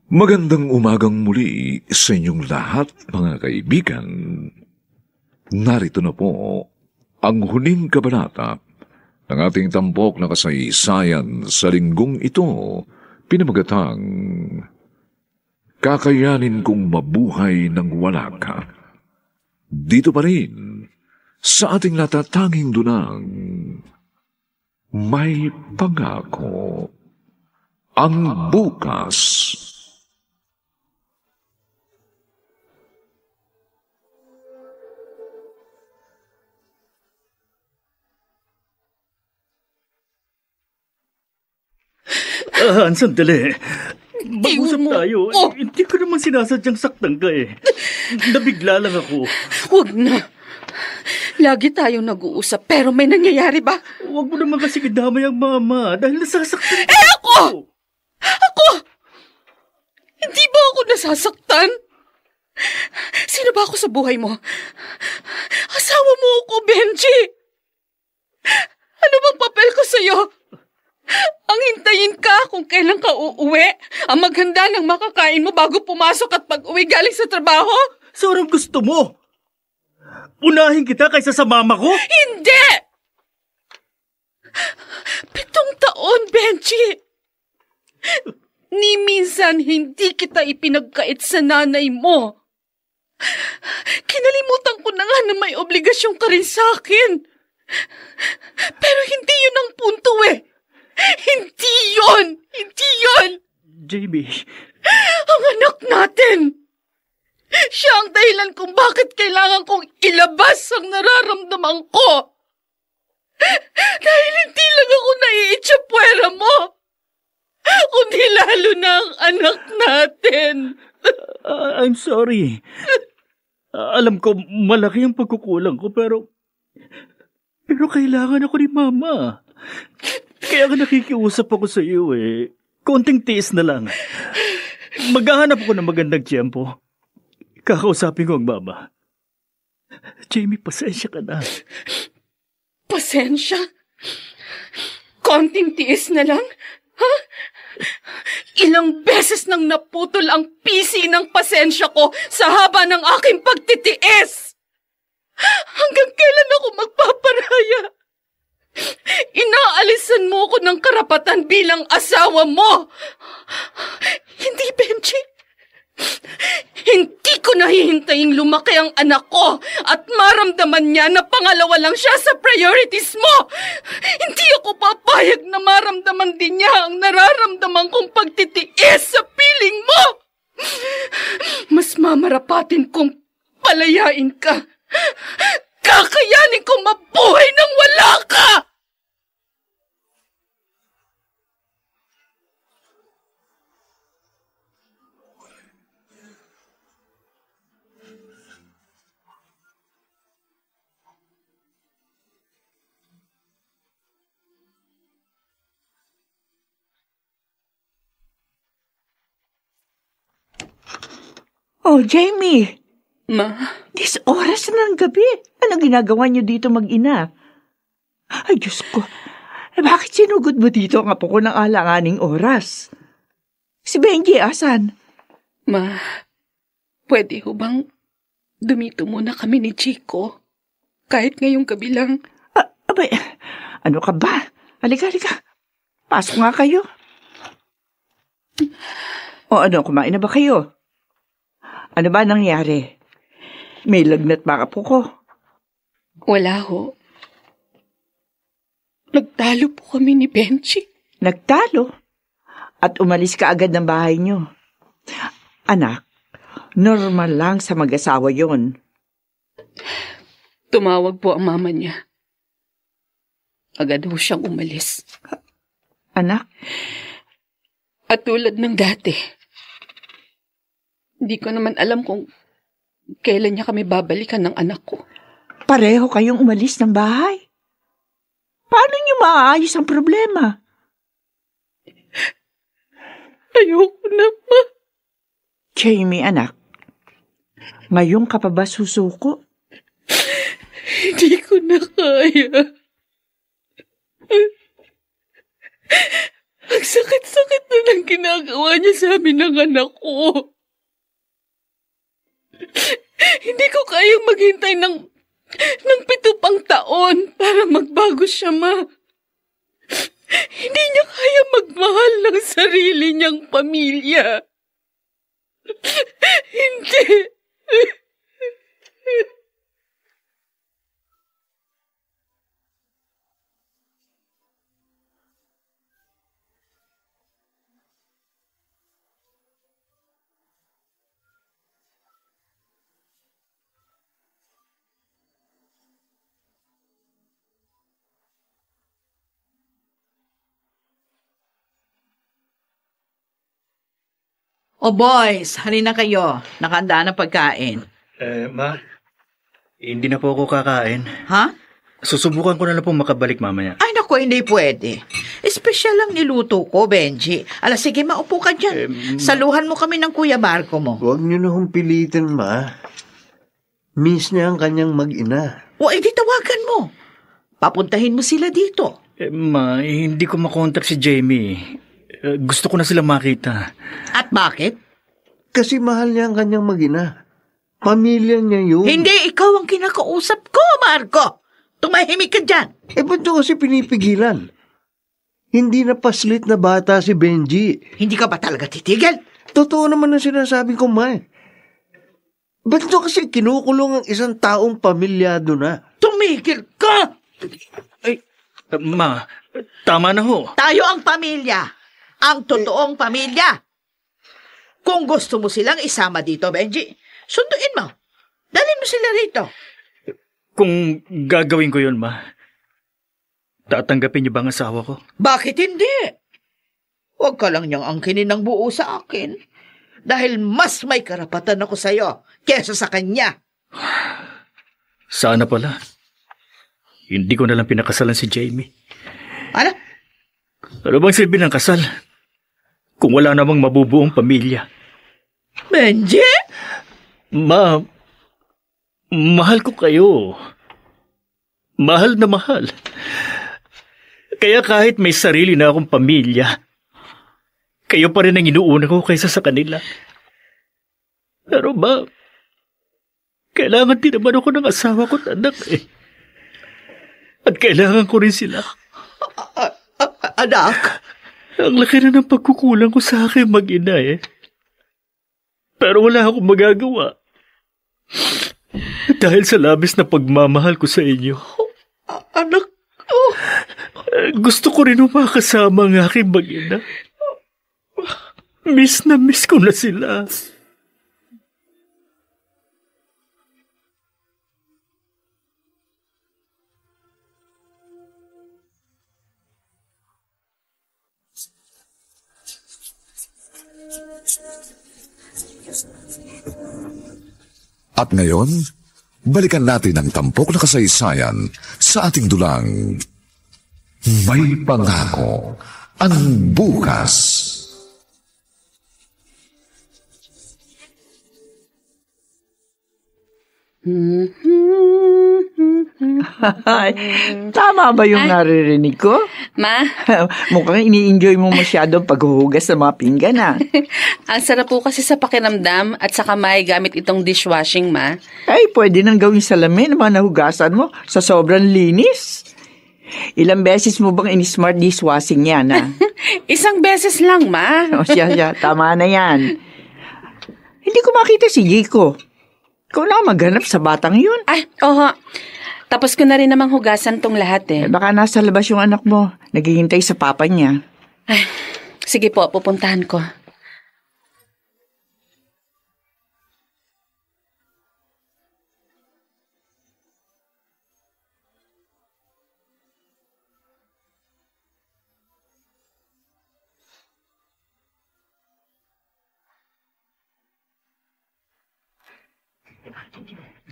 Magandang umagang muli sa inyong lahat, mga kaibigan. Narito na po ang huling kabanata ng ating tampok na kasaysayan sa linggong ito, pinamagatang Kakayanin Kong Mabuhay Nang Wala Ka. Dito pa rin sa ating natatanging dunang May Pangako ang Bukas. Sandali. Mag-usap tayo. Hindi ko naman sinasadyang saktan ka eh. Nabigla lang ako. Huwag na. Lagi tayong nag-uusap pero may nangyayari ba? Huwag mo naman kasi kadamay ang mama dahil nasasaktan ka. Ako! Hindi ba ako nasasaktan? Sino ba ako sa buhay mo? Asawa mo ako, Benji. Ano bang papel ko sa'yo? Ang hintayin ka kung kailan ka uuwi, ang maghanda ng makakain mo bago pumasok at pag-uwi galing sa trabaho? So anong gusto mo? Unahin kita kaysa sa mama ko? Hindi! 7 taon, Benji. Ni minsan hindi kita ipinagkait sa nanay mo. Kinalimutan ko na nga na may obligasyon ka rin sa akin. Pero hindi yun ang punto eh. Hindi yun! Hindi yun! Jamie. Ang anak natin! Siya ang dahilan kung bakit kailangan kong ilabas ang nararamdaman ko. Dahil hindi lang ako naiitsapwera mo, kundi lalo na ang anak natin. I'm sorry. Alam ko malaki ang pagkukulang ko pero kailangan ako ni Mama. Kaya ka nakikiusap ako sa iyo eh. Konting tiis na lang. Maghahanap ako ng magandang tiyempo. Kakausapin ko ang Mama. Jamie, pasensya ka na. Pasensya? Konting tiis na lang? Ha? Ilang beses nang naputol ang pisi ng pasensya ko sa haba ng aking pagtitiis. Hanggang kailan ako magpaparaya? Inaalisan mo ko ng karapatan bilang asawa mo. Hindi, Benji. Hindi ko nahihintayin lumaki ang anak ko at maramdaman niya na pangalawa lang siya sa priorities mo. Hindi ako papayag na maramdaman din niya ang nararamdaman kong pagtitiis sa piling mo. Mas mamarapatin kong palayain ka. Kakayanin kong mabuhay nang wala ka! Oh, Jamie, Ma? Dis oras na ng gabi. Ano ginagawa niyo dito mag-ina? Ay, Diyos ko. Bakit sinugod mo dito ang apo ko ng alanganing oras? Si Benji, asan? Ma, pwede ho bang dumito muna kami ni Chico? Kahit ngayong gabi lang. Abay, ano ka ba? Halika. Pasok nga kayo. O ano, kumain na ba kayo? Ano ba nangyari? May lagnat ba apo ko? Wala ho. Nagtalo po kami ni Benji. Nagtalo? At umalis ka agad ng bahay niyo. Anak, normal lang sa mag-asawa yon. Tumawag po ang mama niya. Agad ho siyang umalis. Anak? At tulad ng dati, hindi ko naman alam kung kailan niya kami babalikan ng anak ko. Pareho kayong umalis ng bahay? Paano niyo maaayos ang problema? Ayoko na, Ma. Jamie, anak, ngayon ka pa ba susuko? Hindi ko na kaya. Ang sakit-sakit na ng ginagawa niya sa amin ng anak ko. Hindi ko kayang maghintay ng 7 pang taon para magbago siya, Ma. Hindi niya kaya magmahal ng sarili niyang pamilya. Hindi. O boys, halina kayo. Nakahanda na pagkain. Ma, hindi na po ako kakain. Ha? Susubukan ko na lang pong makabalik mamaya. Ay naku, hindi pwede. Espesyal lang niluto ko, Benji. Sige, maupo ka dyan. Saluhan mo kami ng Kuya Marco mo. Huwag niyo na hong pilitin, Ma. Miss niya ang kanyang mag-ina. O, edi tawagan mo. Papuntahin mo sila dito. Ma, hindi ko makontak si Jamie. Gusto ko na sila makita. At bakit? Kasi mahal niya ang kanyang mag-ina. Pamilya niya yun. Hindi, ikaw ang kinakausap ko, Marco. Tumahimik ka dyan. Ba't nyo kasi pinipigilan? Hindi na paslit na bata si Benji. Hindi ka ba talaga titigil? Totoo naman ang sinasabi ko, Ma. Ba't nyo kasi kinukulong ang isang taong pamilyado na? Tumigil ka! Ay, Ma, tama na ho. Tayo ang pamilya. Ang totoong pamilya. Kung gusto mo silang isama dito, Benji, sunduin mo. Dalhin mo sila rito. Kung gagawin ko yun, Ma, tatanggapin niyo ba ang asawa ko? Bakit hindi? Huwag ka lang niyang angkinin ng buo sa akin. Dahil mas may karapatan ako sa'yo kesa sa kanya. Sana pala. Hindi ko nalang pinakasalan si Jamie. Ano? Ano bang silbi ng kasal? Kung wala namang mabubuong pamilya. Benji? Ma, mahal ko kayo. Mahal na mahal. Kaya kahit may sarili na akong pamilya, kayo pa rin ang inuuna ko kaysa sa kanila. Pero ba, kailangan din naman ako ng asawa ko at anak eh. At kailangan ko rin sila. Anak? Ang laki na ng pagkukulang ko sa akin mag-ina eh. Pero wala akong magagawa. Dahil sa labis na pagmamahal ko sa inyo. Anak? Gusto ko rin makasama ang aking mag-ina. Miss na miss ko na sila. At ngayon, balikan natin ang tampok na kasaysayan sa ating dulang May Pangako ang Bukas. Tama ba yung naririnig ko? Ma? Mukhang ini-enjoy mo masyado paghuhugas ng mga pinggan, ha? Ang sarap po kasi sa pakiramdam at saka may gamit itong dishwashing, Ma. Ay, pwede nang gawing salamin ang mga nahugasan mo sa sobrang linis. Ilang beses mo bang in-smart dishwashing yan, ha? Isang beses lang, Ma. O siya, tama na yan. Hindi ko makita si Jiko. Ikaw na maghanap sa batang yun. Ay, oho. Tapos ko na rin namang hugasan tong lahat eh. Baka nasa labas yung anak mo. Naghihintay sa papa niya. Ay, sige po, pupuntahan ko.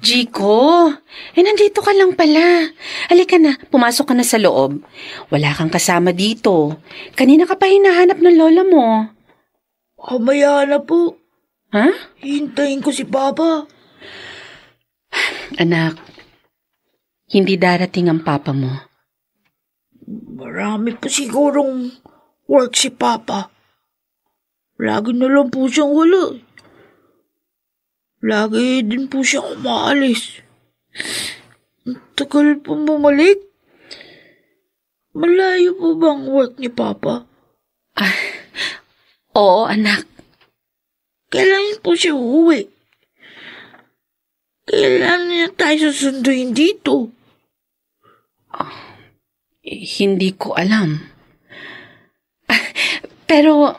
Jiko, nandito ka lang pala. Halika na, pumasok ka na sa loob. Wala kang kasama dito. Kanina ka pa hinahanap ng lola mo. Mamaya na po. Ha? Hintayin ko si Papa. Anak, hindi darating ang papa mo. Marami po sigurong work si Papa. Lagi na lang po siyang wala. Lagi din po siya umaalis. Ang tagal po bumalik. Malayo po bang work ni Papa? Oo, anak. Kailan po siya uuwi? Kailan niya tayo susunduin dito? Hindi ko alam. Pero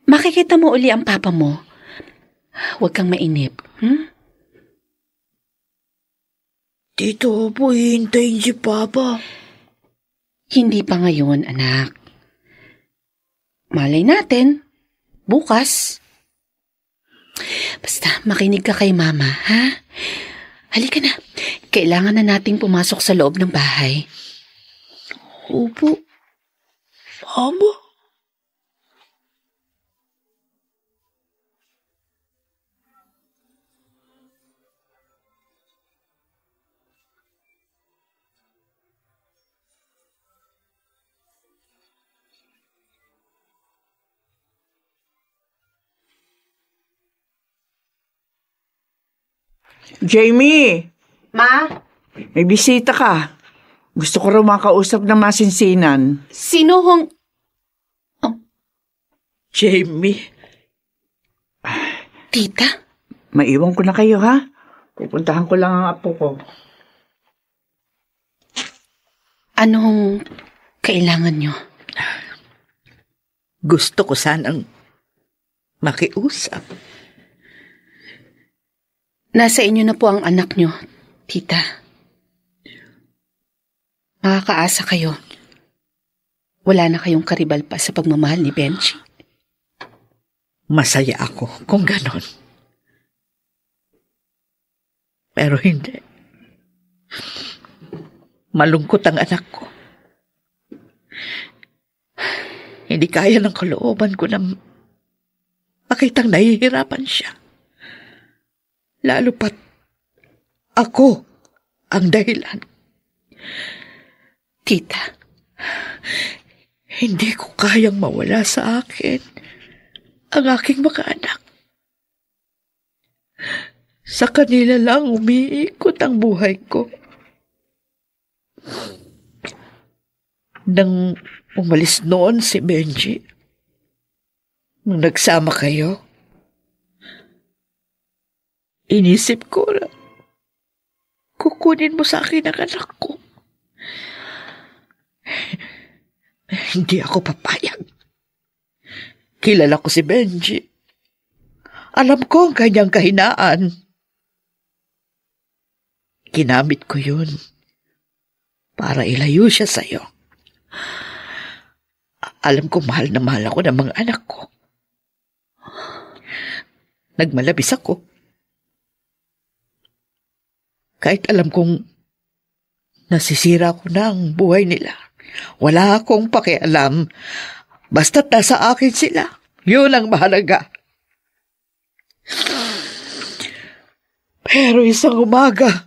makikita mo uli ang papa mo. Huwag kang mainip. Dito po hihintayin si Papa. Hindi pa ngayon, anak. Malay natin. Bukas. Basta makinig ka kay Mama, ha? Halika na. Kailangan na nating pumasok sa loob ng bahay. Opo. Mama? Jamie! Ma? May bisita ka. Gusto ko raw makausap ng masinsinan. Sino hong... Jamie. Tita? Maiwan ko na kayo, ha? Pupuntahan ko lang ang apo ko. Anong kailangan nyo? Gusto ko sanang makiusap. Nasa inyo na po ang anak nyo, tita. Makakaasa kayo. Wala na kayong karibal pa sa pagmamahal ni Benji. Masaya ako kung ganon. Pero hindi. Malungkot ang anak ko. Hindi kaya ng kalooban ko na makitang nahihirapan siya. Lalo pat ako ang dahilan. Tita, hindi ko kayang mawala sa akin ang aking mga anak. Sa kanila lang umiikot ang buhay ko. Nang umalis noon si Benji, nung nagsama kayo, inisip ko na kukunin mo sa akin ang anak ko. Hindi ako papayag. Kilala ko si Benji. Alam ko ang kanyang kahinaan. Ginamit ko yun para ilayo siya sa'yo. Alam ko mahal na mahal ako ng mga anak ko. Nagmalabis ako. Kahit alam kong nasisira ko na ang buhay nila. Wala akong pakialam. Basta't nasa akin sila. Yun ang mahalaga. Pero isang umaga,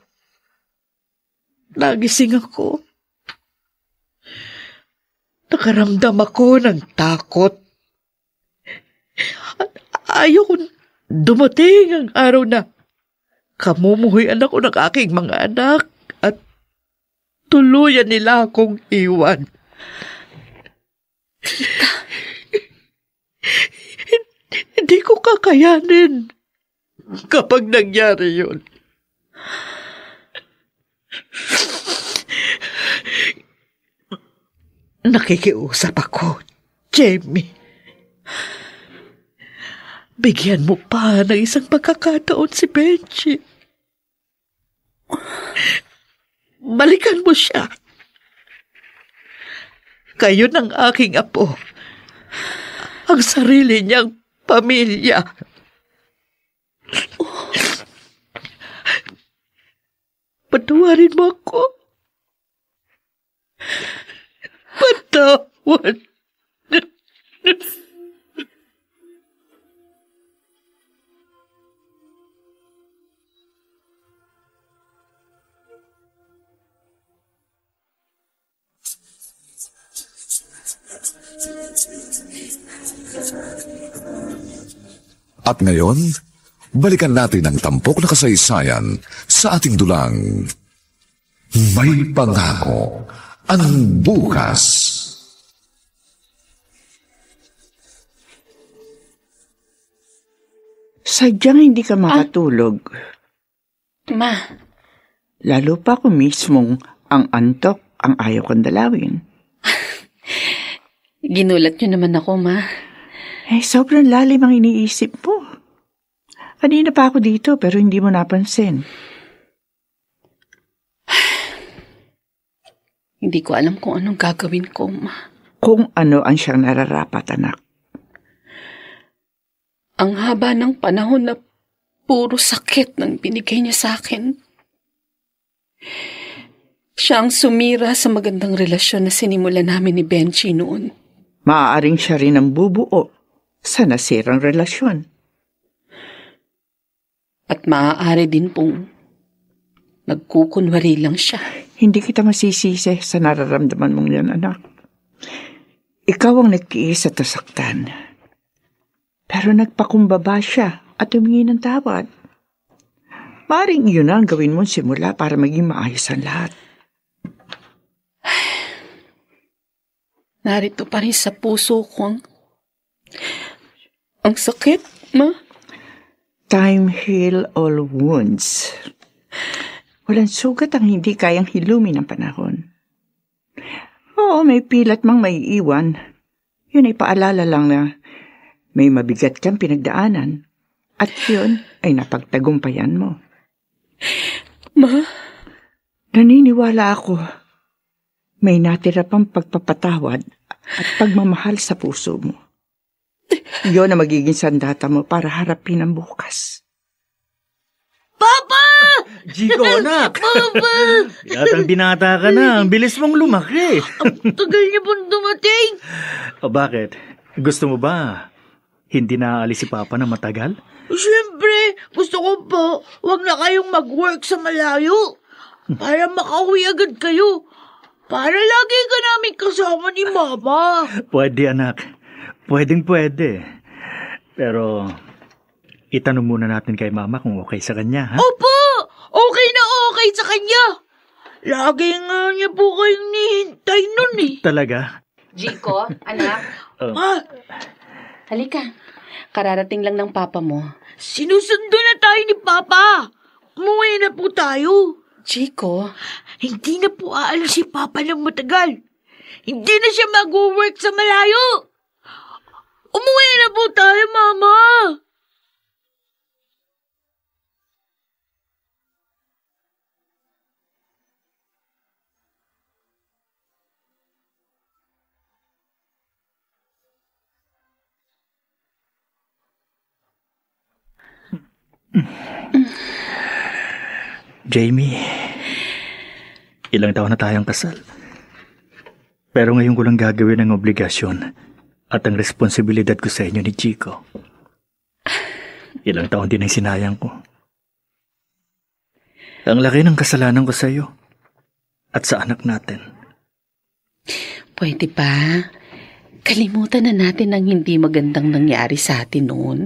nagising ako. Nakaramdam ako ng takot. At ayaw ko dumating ang araw na kamumuhuyan ako ng aking mga anak at tuluyan nila akong iwan. Hindi ko kakayanin kapag nangyari yun. Nakikiusap ako, Jamie. Bigyan mo pa ng isang pagkakataon si Benji. Balikan mo siya. Kayo ng aking apo. Ang sarili niyang pamilya. Patawarin mo ako. Patawad. At ngayon, balikan natin ang tampok na kasaysayan sa ating dulang May Pangako ang Bukas. Sadyang hindi ka makatulog. Ma. Lalo pa kung mismong ang antok ang ayaw kong dalawin. Ginulat niyo naman ako, Ma. Sobrang lalim ang iniisip mo. Kanina pa ako dito pero hindi mo napansin. Hindi ko alam kung anong gagawin ko, Ma. Kung ano ang siyang nararapat, anak. Ang haba ng panahon na puro sakit nang binigay niya sa akin. Siya ang sumira sa magandang relasyon na sinimulan namin ni Benji noon. Maaaring siya rin ang bubuo sa nasirang relasyon. At maaari din pong nagkukunwari lang siya. Hindi kita masisisi sa nararamdaman mong yan, anak. Ikaw ang nagtiis at nasaktan. Pero nagpakumbaba siya at humingi ng tawad. Maaaring yun ang gawin mong simula para maging maayos ang lahat. Narito pa rin sa puso ko ang sakit, Ma. Time heal all wounds. Walang sugat ang hindi kayang hilumin ng panahon. Oo, may pilat mang may iwan. Yun ay paalala lang na may mabigat kang pinagdaanan. At yun ay napagtagumpayan mo. Ma? Naniniwala ako. May natira pang pagpapatawad at pagmamahal sa puso mo. Yun ang magiging sandata mo para harapin ang bukas. Papa! Chico, anak! Papa! Yatang binata ka na. Ang bilis mong lumaki. Ang tagal niya pong dumating. O bakit? Gusto mo ba hindi naaalis si Papa na matagal? Siyempre, gusto ko po, wag na kayong mag-work sa malayo. Para makauwi agad kayo. Para lagi ka namin kasama ni Mama. Pwede, anak. Pwede. Pero itanong muna natin kay Mama kung okay sa kanya, ha? Opo! Okay na okay sa kanya. Lagi nga niya po kayong nihintay nun eh. Talaga? Chico, anak. Halika. Kararating lang ng Papa mo. Sinusundo na tayo ni Papa. Umuwi na po tayo. Chico? Hindi na po aalis si Papa ng matagal. Hindi na siya mag-work sa malayo. Umuwi na po tayo, Mama. Jamie, ilang taon na tayong kasal. Pero ngayon ko lang gagawin ang obligasyon at ang responsibilidad ko sa inyo ni Chico. Ilang taon din ang sinayang ko. Ang laki ng kasalanan ko sa iyo at sa anak natin. Pwede ba? Kalimutan na natin ang hindi magandang nangyari sa atin noon.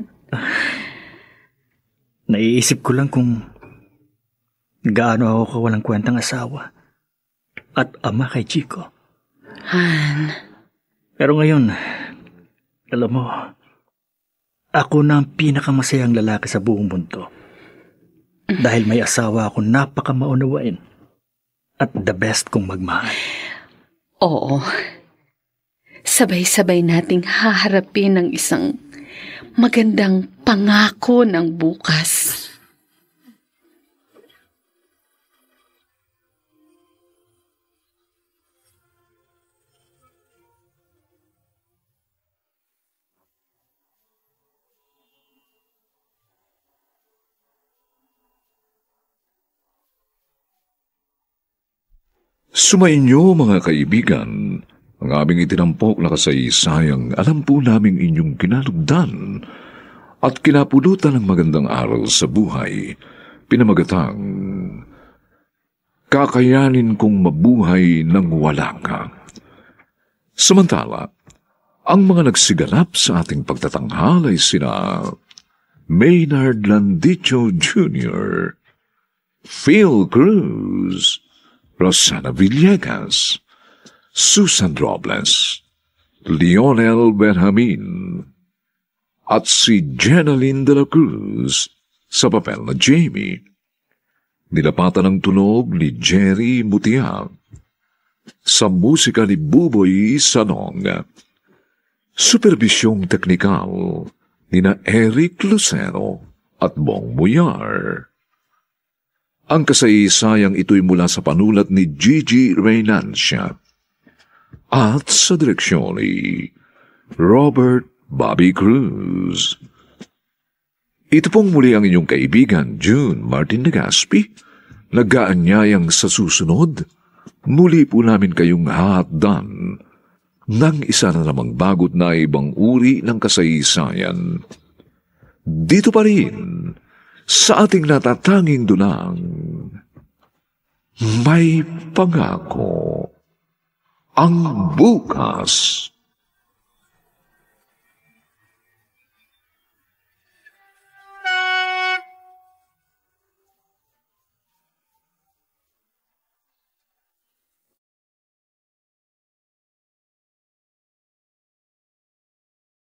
Naiisip ko lang kung gaano ako kawalang kwentang asawa at ama kay Chico. Han. Pero ngayon, alam mo, ako na ang pinakamasayang lalaki sa buong mundo. Dahil may asawa akong napakamaunawain at the best kong magmahal. Oo. Sabay-sabay nating haharapin ang isang magandang pangako ng bukas. Sumainyo mga kaibigan, ang aming itinampok na kasaysayang alam po naming inyong kinalugdan at kinapulutan ng magandang aral sa buhay, pinamagatang kakayanin kong mabuhay nang wala ka. Samantala, ang mga nagsiganap sa ating pagtatanghal ay sina Maynard Landicho Jr., Phil Cruz, Rosana Villegas, Susan Robles, Lionel Benjamin, at si Jenaline de la Cruz sa papel na Jamie. Nilapatan ng tunog ni Jerry Mutia. Sa musika ni Buboy Sanong. Supervisyong teknikal ni na Eric Lucero at Bong Muyar. Ang kasaysayang ito'y mula sa panulat ni Gigi Reynancia at sa direksyon ni Robert Bobby Cruz. Ito pong muli ang inyong kaibigan, June Martin Legaspi, nag-aanyayang sa susunod, muli po namin kayong hahatdan ng isa na namang bagot na ibang uri ng kasaysayan. Dito pa rin, sa ating natatanging dunang, may pangako ang bukas.